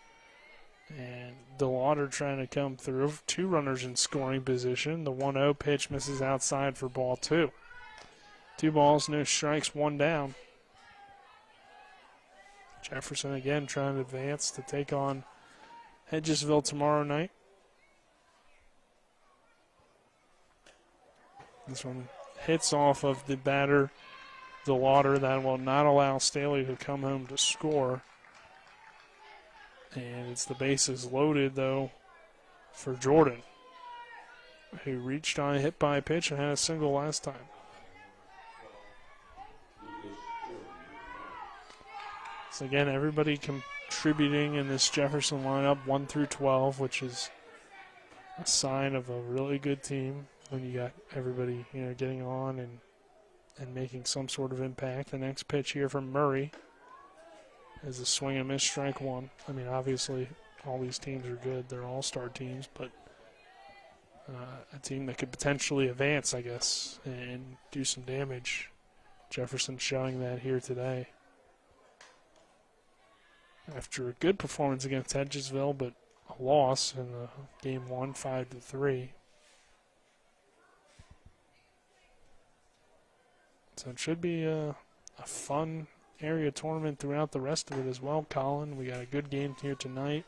E: And DeLauder trying to come through. 2 runners in scoring position. The 1-0 pitch misses outside for ball 2. 2 balls, no strikes, 1 down. Jefferson again trying to advance to take on Hedgesville tomorrow night. This one hits off of the batter, the water. That will not allow Staley to come home to score. And it's the bases loaded, though, for Jordan, who reached on a hit by a pitch and had a single last time. So again, everybody contributing in this Jefferson lineup, 1 through 12, which is a sign of a really good team when you got everybody, getting on and making some sort of impact. The next pitch here from Murray is a swing and miss, strike one. I mean, obviously, all these teams are good. They're all-star teams, but a team that could potentially advance, I guess, and do some damage. Jefferson showing that here today. After a good performance against Hedgesville, but a loss in the game 1, 5-3. So it should be a fun area tournament throughout the rest of it as well, Colin. We got a good game here tonight.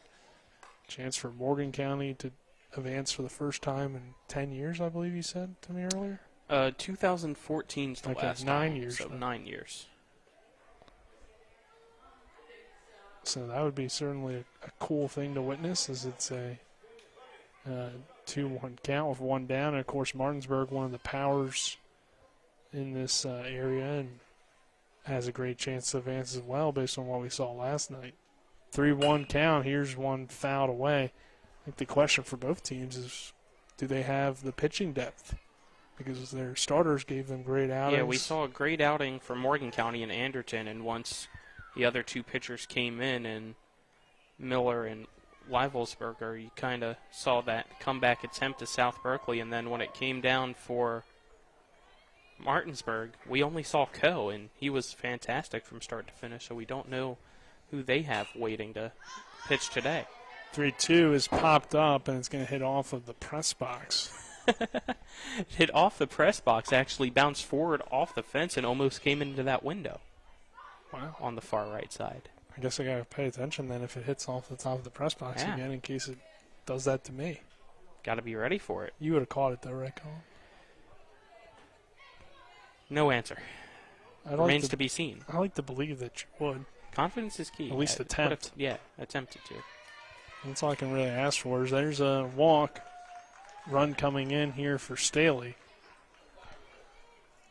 E: Chance for Morgan County to advance for the first time in 10 years, I believe you said to me earlier.
F: 2014's the last
E: 9
F: time,
E: years.
F: So 9 years.
E: So that would be certainly a cool thing to witness, as it's a 2-1 count with one down. And, of course, Martinsburg, one of the powers in this area, and has a great chance to advance as well based on what we saw last night. 3-1 count. Here's one fouled away. I think the question for both teams is, do they have the pitching depth? Because their starters gave them great outings.
F: Yeah, we saw a great outing from Morgan County and Anderton, and once the other two pitchers came in, and Miller and Leivelsberger, you kind of saw that comeback attempt to South Berkeley, and then when it came down for Martinsburg, we only saw Coe, and he was fantastic from start to finish, so we don't know who they have waiting to pitch today.
E: 3-2 is popped up, and it's going to hit off of the press box.
F: Hit off the press box, actually bounced forward off the fence and almost came into that window.
E: Wow.
F: On the far right side.
E: I guess I got to pay attention then if it hits off the top of the press box again, in case it does that to me.
F: Got to be ready for it.
E: You would have caught it though, right, Colin?
F: No answer. Remains to be seen.
E: I like to believe that you would.
F: Confidence is key.
E: At least attempt.
F: Attempted to.
E: That's all I can really ask for. Is there's a walk run coming in here for Staley.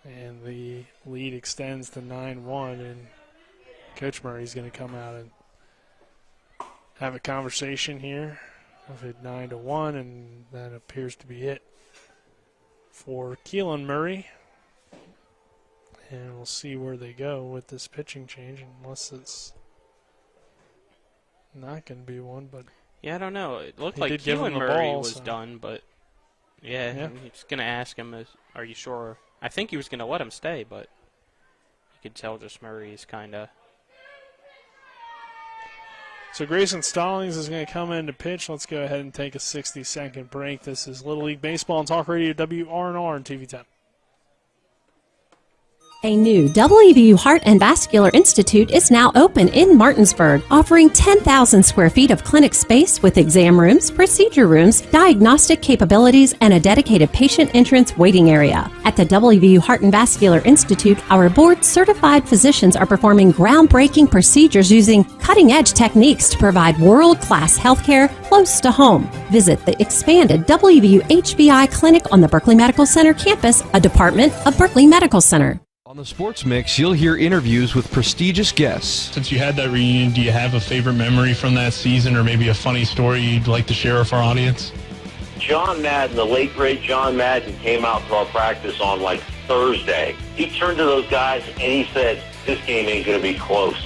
E: And the lead extends to 9-1, and Coach Murray's going to come out and have a conversation here of it 9-1, and that appears to be it for Keelan Murray. And we'll see where they go with this pitching change, unless it's not going to be one. But
F: yeah, I don't know. It looked like Keelan Murray was done, but yeah. He's going to ask him, are you sure? I think he was going to let him stay, but you could tell just Murray's kind of.
E: So Grayson Stallings is going to come in to pitch. Let's go ahead and take a 60-second break. This is Little League Baseball on Talk Radio WRNR and TV 10.
J: A new WVU Heart and Vascular Institute is now open in Martinsburg, offering 10,000 square feet of clinic space with exam rooms, procedure rooms, diagnostic capabilities, and a dedicated patient entrance waiting area. At the WVU Heart and Vascular Institute, our board-certified physicians are performing groundbreaking procedures using cutting-edge techniques to provide world-class healthcare close to home. Visit the expanded WVU HVI Clinic on the Berkeley Medical Center campus, a department of Berkeley Medical Center.
B: On the Sports Mix, you'll hear interviews with prestigious guests.
N: Since you had that reunion, do you have a favorite memory from that season or maybe a funny story you'd like to share with our audience?
Q: John Madden, the late, great John Madden, came out to our practice on, Thursday. He turned to those guys and he said, this game ain't going to be close.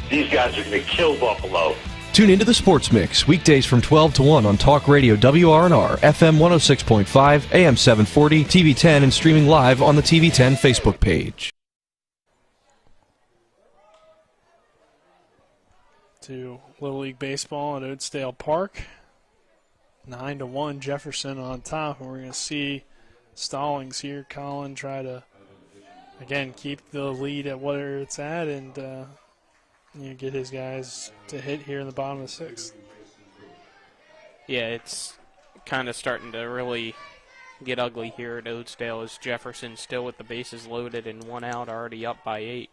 Q: These guys are going to kill Buffalo.
B: Tune into the Sports Mix, weekdays from 12 to 1 on Talk Radio WRNR, FM 106.5, AM 740, TV 10, and streaming live on the TV 10 Facebook page.
E: To Little League Baseball at Oatsdale Park. 9-1 Jefferson on top, and we're going to see Stallings here. Colin try to, again, keep the lead at where it's at, and get his guys to hit here in the bottom of the 6th.
F: Yeah, it's kind of starting to really get ugly here at Oakdale as Jefferson still with the bases loaded and 1 out, already up by 8.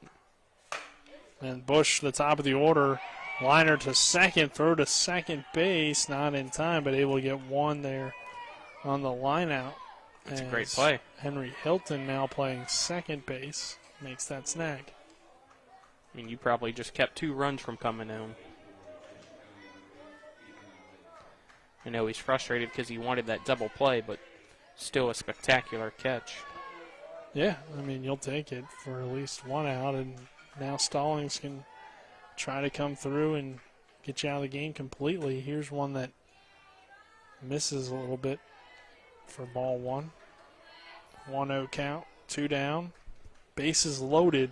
E: And Bush, the top of the order, liner to second, throw to second base, not in time, but able to get 1 there on the line out.
F: That's a great play.
E: Henry Hilton now playing second base makes that snag.
F: I mean, you probably just kept 2 runs from coming home. I know he's frustrated because he wanted that double play, but still a spectacular catch.
E: Yeah, I mean, you'll take it for at least 1 out, and now Stallings can try to come through and get you out of the game completely. Here's one that misses a little bit for ball 1. 1-0 count, 2 down. Bases loaded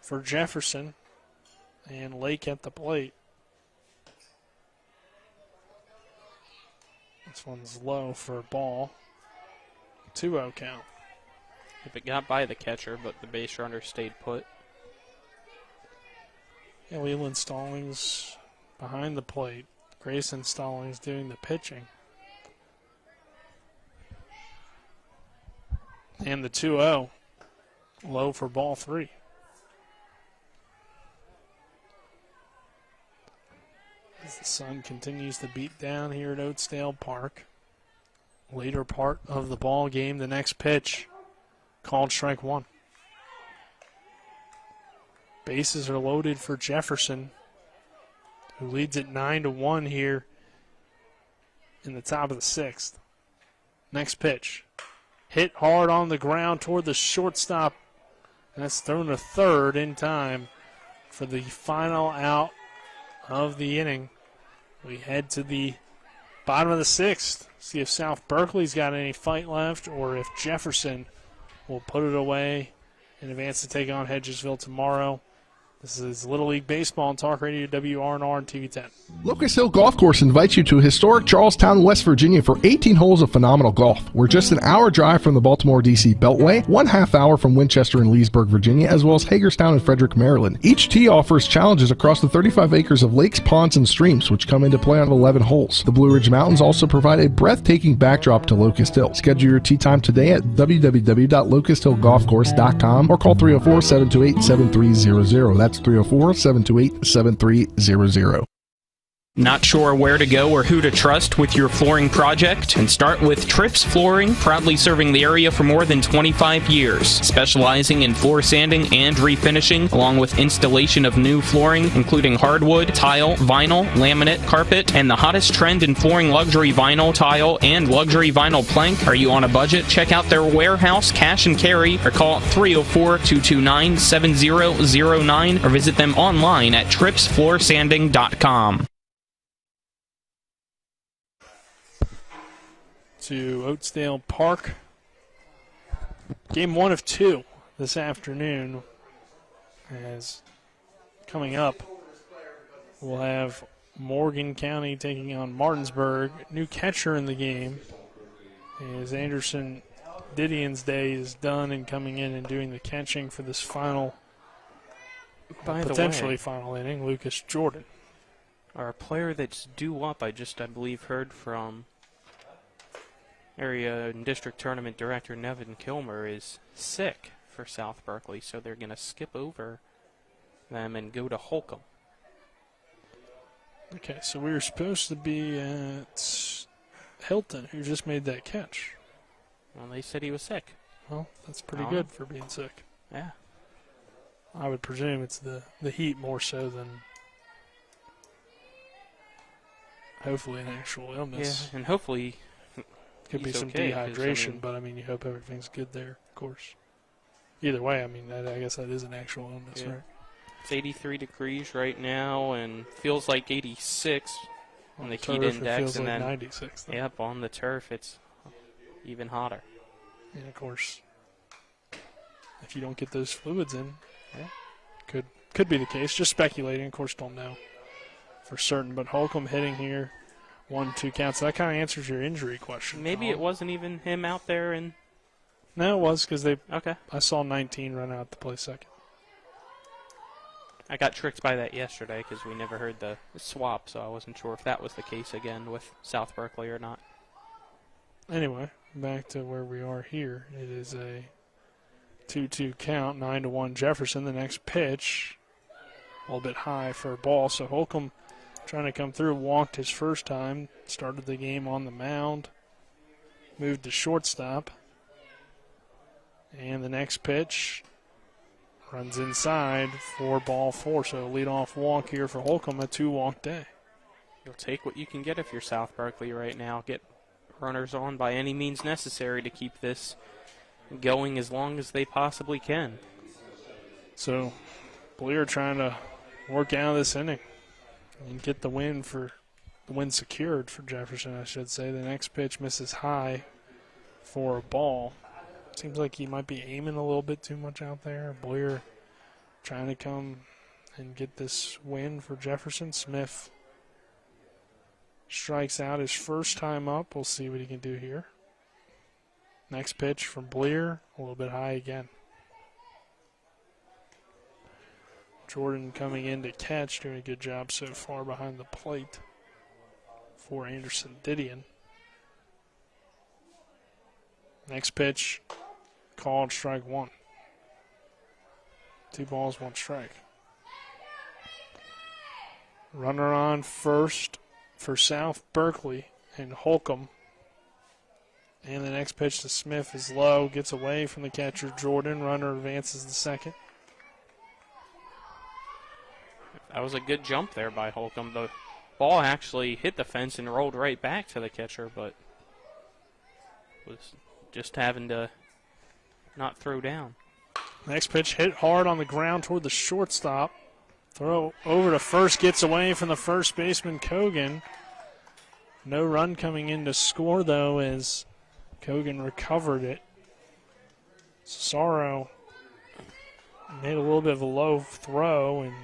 E: for Jefferson, and Lake at the plate. This one's low for a ball. 2-0 count.
F: If it got by the catcher, but the base runner stayed put.
E: Yeah, Leland Stallings behind the plate. Grayson Stallings doing the pitching. And the 2-0. Low for ball 3. As the sun continues to beat down here at Oakdale Park. Later part of the ball game, the next pitch called strike 1. Bases are loaded for Jefferson, who leads at 9-1 here in the top of the 6th. Next pitch. Hit hard on the ground toward the shortstop. And that's thrown to third in time for the final out of the inning. We head to the bottom of the 6th. See if South Berkeley's got any fight left or if Jefferson will put it away in advance to take on Hedgesville tomorrow. This is Little League Baseball on Talk Radio WRNR and TV 10.
P: Locust Hill Golf Course invites you to historic Charlestown, West Virginia for 18 holes of phenomenal golf. We're just an hour drive from the Baltimore-D.C. Beltway, 1/2 hour from Winchester and Leesburg, Virginia, as well as Hagerstown and Frederick, Maryland. Each tee offers challenges across the 35 acres of lakes, ponds, and streams, which come into play on 11 holes. The Blue Ridge Mountains also provide a breathtaking backdrop to Locust Hill. Schedule your tee time today at www.locusthillgolfcourse.com or call 304-728-7300. That's 304-728-7300.
F: Not sure where to go or who to trust with your flooring project? And start with Trips Flooring, proudly serving the area for more than 25 years, specializing in floor sanding and refinishing, along with installation of new flooring, including hardwood, tile, vinyl, laminate, carpet, and the hottest trend in flooring, luxury vinyl, tile, and luxury vinyl plank. Are you on a budget? Check out their warehouse, cash and carry, or call 304-229-7009, or visit them online at tripsfloorsanding.com.
E: To Oakdale Park. Game 1 of 2 this afternoon. As coming up, we'll have Morgan County taking on Martinsburg. New catcher in the game is Anderson. Didion's day is done and coming in and doing the catching for this final, potentially final inning, Lucas Jordan.
F: Our player that's due up, I believe, heard from Area and District Tournament Director Nevin Kilmer is sick for South Berkeley, so they're going to skip over them and go to Holcomb.
E: Okay, so we were supposed to be at Hilton, who just made that catch.
F: Well, they said he was sick.
E: Well, that's pretty good for being sick.
F: Yeah.
E: I would presume it's the heat more so than hopefully an actual illness.
F: Yeah, and hopefully
E: could be some dehydration, but I mean, you hope everything's good there, of course. Either way, I mean, I guess that is an actual illness, right?
F: It's 83 degrees right now and feels like 86 on the heat index.
E: It feels
F: and
E: like
F: then
E: 96. Though.
F: Yep, on the turf, it's even hotter.
E: And of course, if you don't get those fluids in, could be the case. Just speculating, of course, don't know for certain. But Holcomb hitting here. 1-2 counts. So that kind of answers your injury question.
F: Maybe it wasn't even him out there. And
E: no, it was because they.
F: Okay.
E: I saw 19 run out to play second.
F: I got tricked by that yesterday because we never heard the swap, so I wasn't sure if that was the case again with South Berkeley or not.
E: Anyway, back to where we are here. It is a 2-2 count, 9-1 Jefferson. The next pitch, a little bit high for a ball, so Holcomb trying to come through, walked his first time, started the game on the mound, moved to shortstop. And the next pitch runs inside for ball 4. So leadoff walk here for Holcomb, a 2-walk day.
F: You'll take what you can get if you're South Berkeley right now. Get runners on by any means necessary to keep this going as long as they possibly can.
E: So Bleer trying to work out of this inning and get the win secured for Jefferson, I should say. The next pitch misses high for a ball. Seems like he might be aiming a little bit too much out there. Bleer trying to come and get this win for Jefferson. Smith strikes out his first time up. We'll see what he can do here. Next pitch from Bleer, a little bit high again. Jordan coming in to catch, doing a good job so far behind the plate for Anderson Didion. Next pitch, called strike 1. 2 balls, 1 strike. Runner on first for South Berkeley and Holcomb. And the next pitch to Smith is low, gets away from the catcher Jordan. Runner advances to second.
F: That was a good jump there by Holcomb. The ball actually hit the fence and rolled right back to the catcher, but was just having to not throw down.
E: Next pitch hit hard on the ground toward the shortstop. Throw over to first, gets away from the first baseman Kogan. No run coming in to score, though, as Kogan recovered it. Cesaro made a little bit of a low throw, and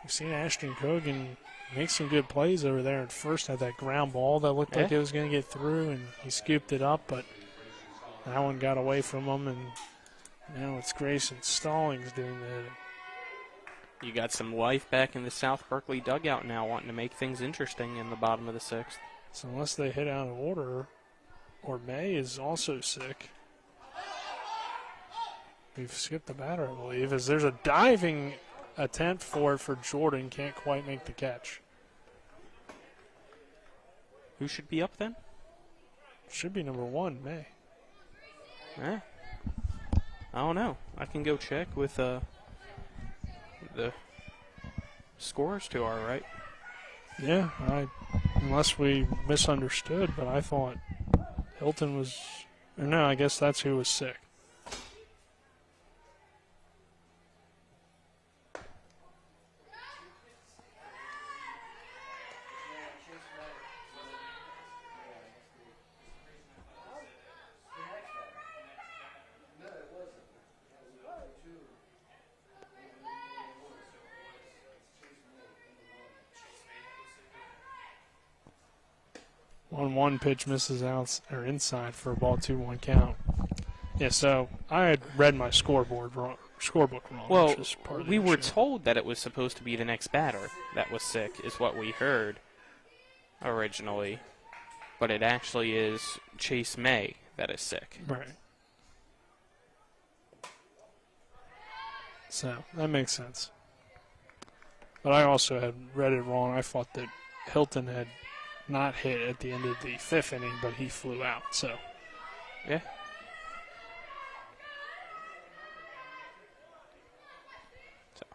E: we've seen Ashton Kogan make some good plays over there at first. Had that ground ball that looked like it was going to get through, and he scooped it up, but that one got away from him, and now it's Grayson Stallings doing the hitting.
F: You got some life back in the South Berkeley dugout now, wanting to make things interesting in the bottom of the 6th.
E: So unless they hit out of order, or May is also sick. We've skipped the batter, I believe, as there's a diving attempt for Jordan. Can't quite make the catch.
F: Who should be up then?
E: Should be number 1, May.
F: I don't know. I can go check with the scores to our right.
E: Yeah, unless we misunderstood, but I thought Hilton was, or no, I guess that's who was sick. One pitch misses out or inside for a ball 2-1 count. Yeah, so I had read my scorebook wrong.
F: Well, we were told that it was supposed to be the next batter that was sick, is what we heard originally. But it actually is Chase May that is sick.
E: Right. So that makes sense. But I also had read it wrong. I thought that Hilton had not hit at the end of the 5th inning, but he flew out. So,
F: yeah. So,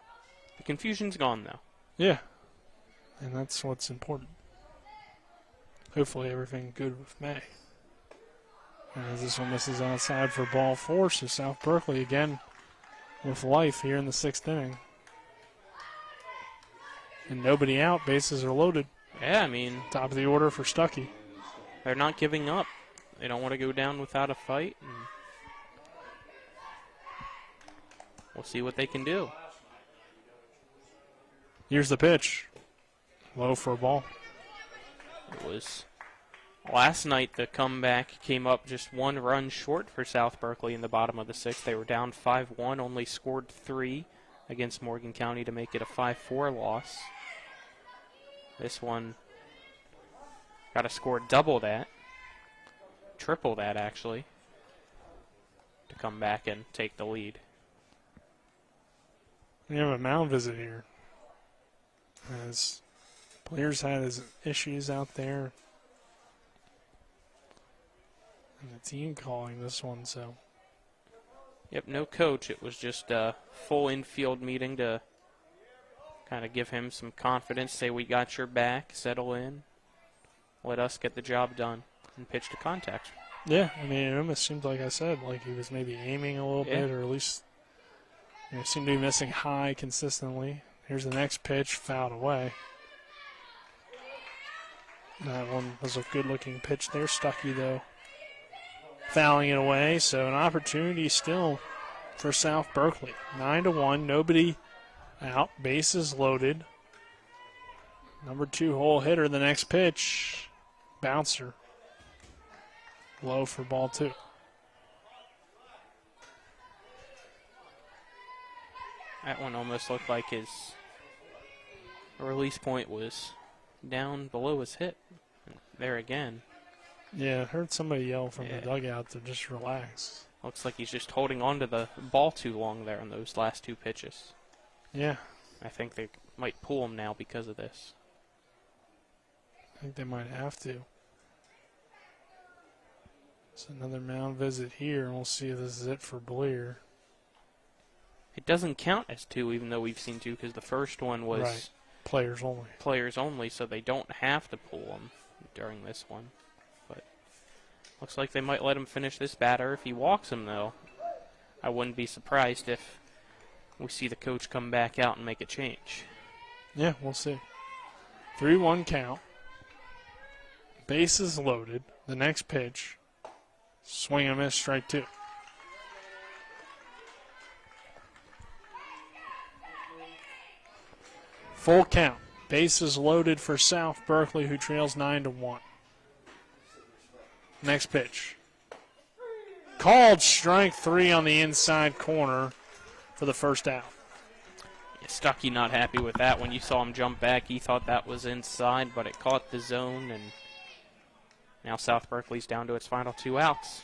F: the confusion's gone, though.
E: Yeah, and that's what's important. Hopefully everything good with May. And as this one misses outside for ball 4, so South Berkeley again with life here in the 6th inning. And nobody out, bases are loaded.
F: Yeah, I mean,
E: top of the order for Stuckey.
F: They're not giving up. They don't want to go down without a fight. And we'll see what they can do.
E: Here's the pitch. Low for a ball.
F: It was last night the comeback came up just 1 run short for South Berkeley in the bottom of the 6th. They were down 5-1, only scored 3 against Morgan County to make it a 5-4 loss. This one got to score double that, triple that actually, to come back and take the lead.
E: We have a mound visit here, as players had his issues out there, and the team calling this one, so.
F: Yep, no coach. It was just a full infield meeting to kind of give him some confidence, say we got your back, settle in, let us get the job done, and pitch to contact.
E: Yeah, I mean, it almost seemed like I said, like he was maybe aiming a little bit, or at least seemed to be missing high consistently. Here's the next pitch, fouled away. That one was a good-looking pitch there. Stuckey, though, fouling it away. So an opportunity still for South Berkeley. 9-1, nobody out, bases loaded. Number 2 hole hitter, the next pitch, bouncer. Low for ball 2.
F: That one almost looked like his release point was down below his hip. There again.
E: Yeah, I heard somebody yell from the dugout to just relax.
F: Looks like he's just holding on to the ball too long there on those last 2 pitches.
E: Yeah.
F: I think they might pull him now because of this.
E: I think they might have to. It's another mound visit here, and we'll see if this is it for Bleer.
F: It doesn't count as 2, even though we've seen 2, because the first one was
E: players only.
F: Players only, so they don't have to pull him during this one. But looks like they might let him finish this batter. If he walks him, though, I wouldn't be surprised if we see the coach come back out and make a change.
E: Yeah, we'll see. 3-1 count. Bases loaded. The next pitch. Swing and miss, strike 2. Full count. Bases loaded for South Berkeley, who trails 9-1. Next pitch. Called strike 3 on the inside corner for the first out.
F: Yeah, Stuckey not happy with that. When you saw him jump back, he thought that was inside, but it caught the zone, and now South Berkeley's down to its final 2 outs.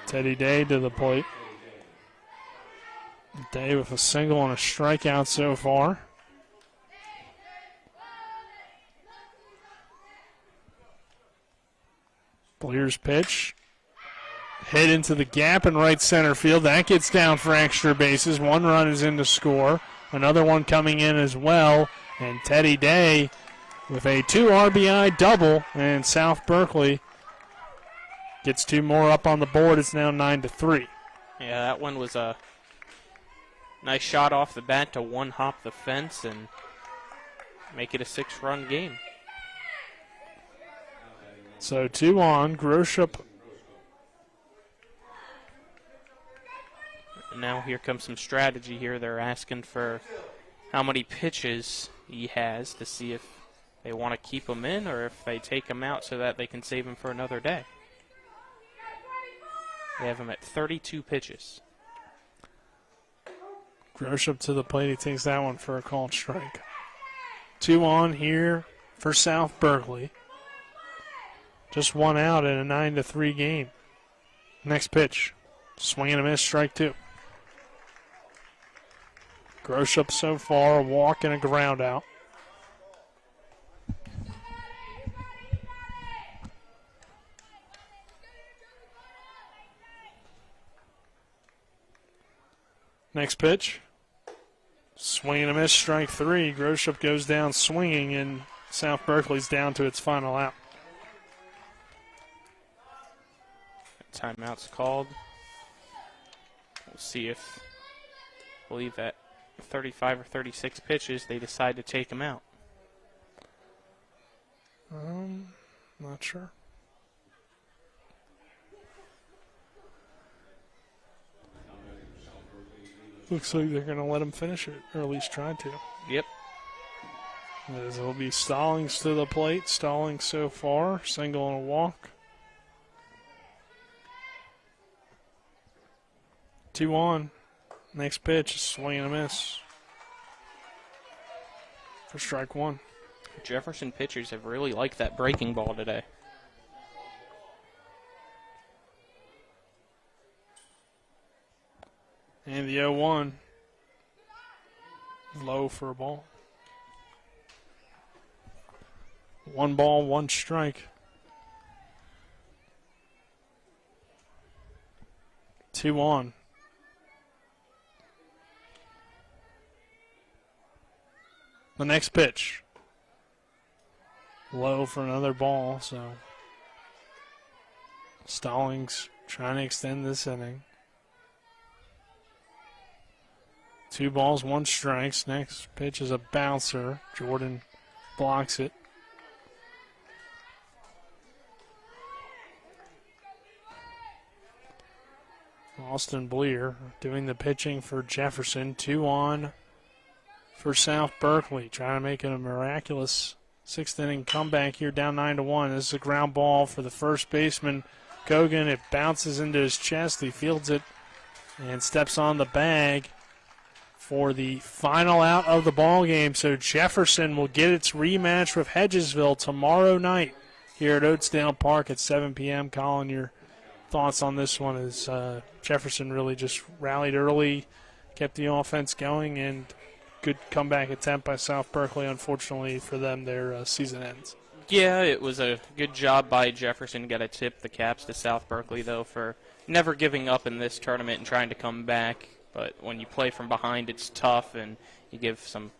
E: Teddy Day to the plate. Day with a single and a strikeout so far. Bleer's pitch. Hit into the gap in right center field. That gets down for extra bases. 1 run is in to score. Another one coming in as well. And Teddy Day with a 2 RBI double. And South Berkeley gets 2 more up on the board. It's now 9-3.
F: Yeah, that one was a nice shot off the bat to one-hop the fence and make it a 6-run game.
E: So 2 on. Groshop.
F: Now here comes some strategy here. They're asking for how many pitches he has to see if they want to keep him in or if they take him out so that they can save him for another day. They have him at 32 pitches.
E: Groshop to the plate. He takes that one for a called strike. 2 on here for South Berkeley. Just 1 out in a 9-3 game. Next pitch. Swing and a miss, strike 2. Groshop so far, a walk and a ground out. Next pitch. Swing and a miss, strike 3. Groshop goes down swinging, and South Berkeley's down to its final out.
F: Timeout's called. We'll see if, I believe at 35 or 36 pitches, they decide to take him out.
E: Not sure. Looks like they're going to let him finish it, or at least try to.
F: Yep.
E: As it'll be Stallings to the plate. Stallings so far, single and a walk. 2 on. Next pitch is swing and a miss for strike one.
F: Jefferson pitchers have really liked that breaking ball today.
E: And the 0-1. Low for a ball. 1 ball, 1 strike. 2-1. The next pitch. Low for another ball, so Stallings trying to extend this inning. 2 balls, 1 strike. Next pitch is a bouncer. Jordan blocks it. Austin Bleer doing the pitching for Jefferson. 2 on for South Berkeley. Trying to make it a miraculous 6th inning comeback here, down 9-1. This is a ground ball for the first baseman, Kogan. It bounces into his chest. He fields it and steps on the bag for the final out of the ball game. So Jefferson will get its rematch with Hedgesville tomorrow night here at Oatsdale Park at 7 p.m. Colin, your thoughts on this one? Is Jefferson really just rallied early, kept the offense going, and good comeback attempt by South Berkeley. Unfortunately for them, their season ends.
F: Yeah, it was a good job by Jefferson. Got to tip the caps to South Berkeley, though, for never giving up in this tournament and trying to come back. But when you play from behind, it's tough, and you give some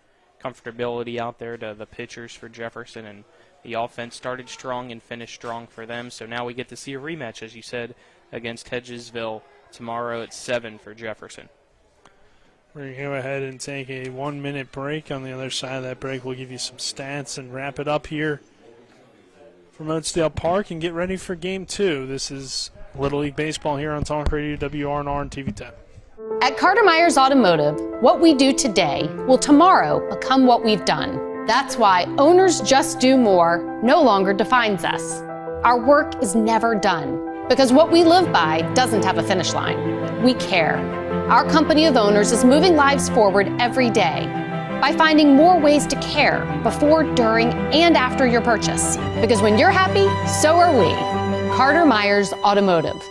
F: comfortability out there to the pitchers for Jefferson. And the offense started strong and finished strong for them. So now we get to see a rematch, as you said, against Hedgesville tomorrow at 7 for Jefferson.
E: We're going to go ahead and take a 1-minute break. On the other side of that break, we'll give you some stats and wrap it up here from Oatsdale Park and get ready for Game 2. This is Little League Baseball here on Talk Radio, WRNR, and TV 10.
D: At Carter Myers Automotive, what we do today will tomorrow become what we've done. That's why Owners Just Do More no longer defines us. Our work is never done because what we live by doesn't have a finish line. We care. Our company of owners is moving lives forward every day by finding more ways to care before, during, and after your purchase. Because when you're happy, so are we. Carter Myers Automotive.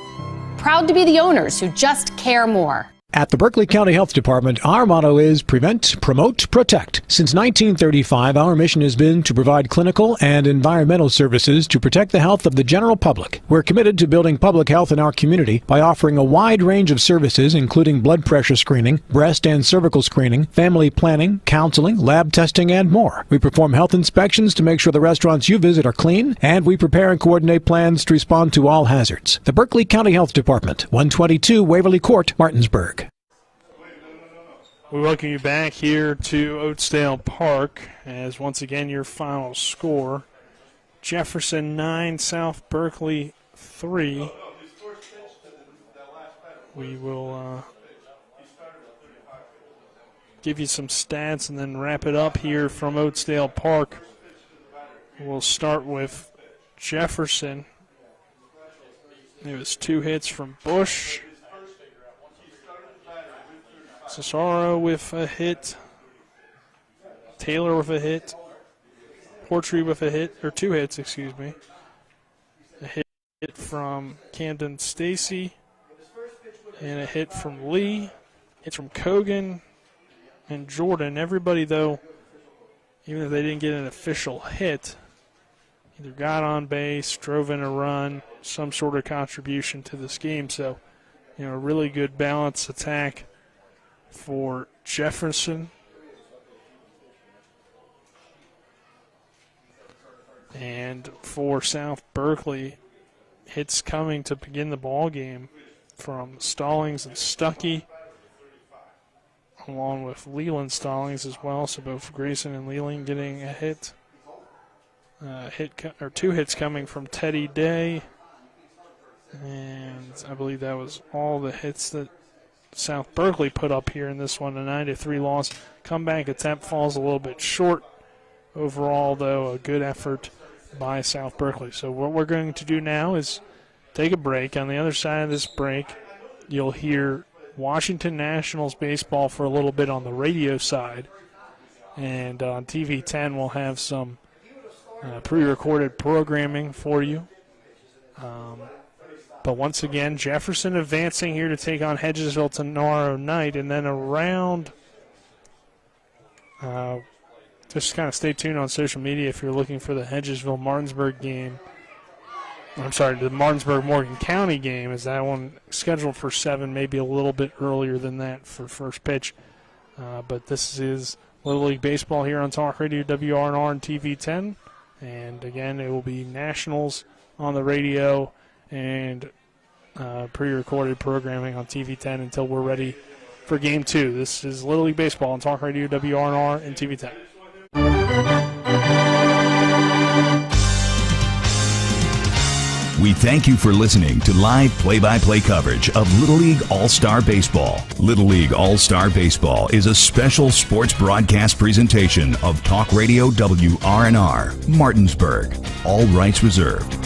D: Proud to be the owners who just care more.
G: At the Berkeley County Health Department, our motto is Prevent, Promote, Protect. Since 1935, our mission has been to provide clinical and environmental services to protect the health of the general public. We're committed to building public health in our community by offering a wide range of services, including blood pressure screening, breast and cervical screening, family planning, counseling, lab testing, and more. We perform health inspections to make sure the restaurants you visit are clean, and we prepare and coordinate plans to respond to all hazards. The Berkeley County Health Department, 122 Waverly Court, Martinsburg.
E: We welcome you back here to Oatsdale Park as once again your final score, Jefferson 9, South Berkeley 3. We will give you some stats and then wrap it up here from Oatsdale Park. We'll start with Jefferson. It was 2 hits from Bush. Cesaro with a hit. Taylor with a hit. Portree with a hit, or 2 hits, excuse me. A hit from Camden Stacy. And a hit from Lee. Hits from Kogan and Jordan. Everybody, though, even if they didn't get an official hit, either got on base, drove in a run, some sort of contribution to this game. So, you know, a really good balanced attack for Jefferson. And for South Berkeley, hits coming to begin the ball game from Stallings and Stuckey, along with Leland Stallings as well. So both Grayson and Leland getting a hit. 2 hits coming from Teddy Day. And I believe that was all the hits that South Berkeley put up here in this one. A 9-3 loss. Comeback attempt falls a little bit short. Overall, though, a good effort by South Berkeley. So what we're going to do now is take a break. On the other side of this break, you'll hear Washington Nationals baseball for a little bit on the radio side. And on TV 10, we'll have some pre-recorded programming for you. But once again, Jefferson advancing here to take on Hedgesville tomorrow night. And then around, just kind of stay tuned on social media if you're looking for the Hedgesville-Martinsburg game. I'm sorry, the Martinsburg-Morgan County game. Is that one scheduled for 7, maybe a little bit earlier than that for first pitch. But this is Little League Baseball here on Talk Radio WRNR and TV 10. And again, it will be Nationals on the radio and pre-recorded programming on TV 10 until we're ready for Game 2. This is Little League Baseball on Talk Radio WRNR and TV 10.
R: We thank you for listening to live play-by-play coverage of Little League All-Star Baseball. Little League All-Star Baseball is a special sports broadcast presentation of Talk Radio WRNR, Martinsburg. All rights reserved.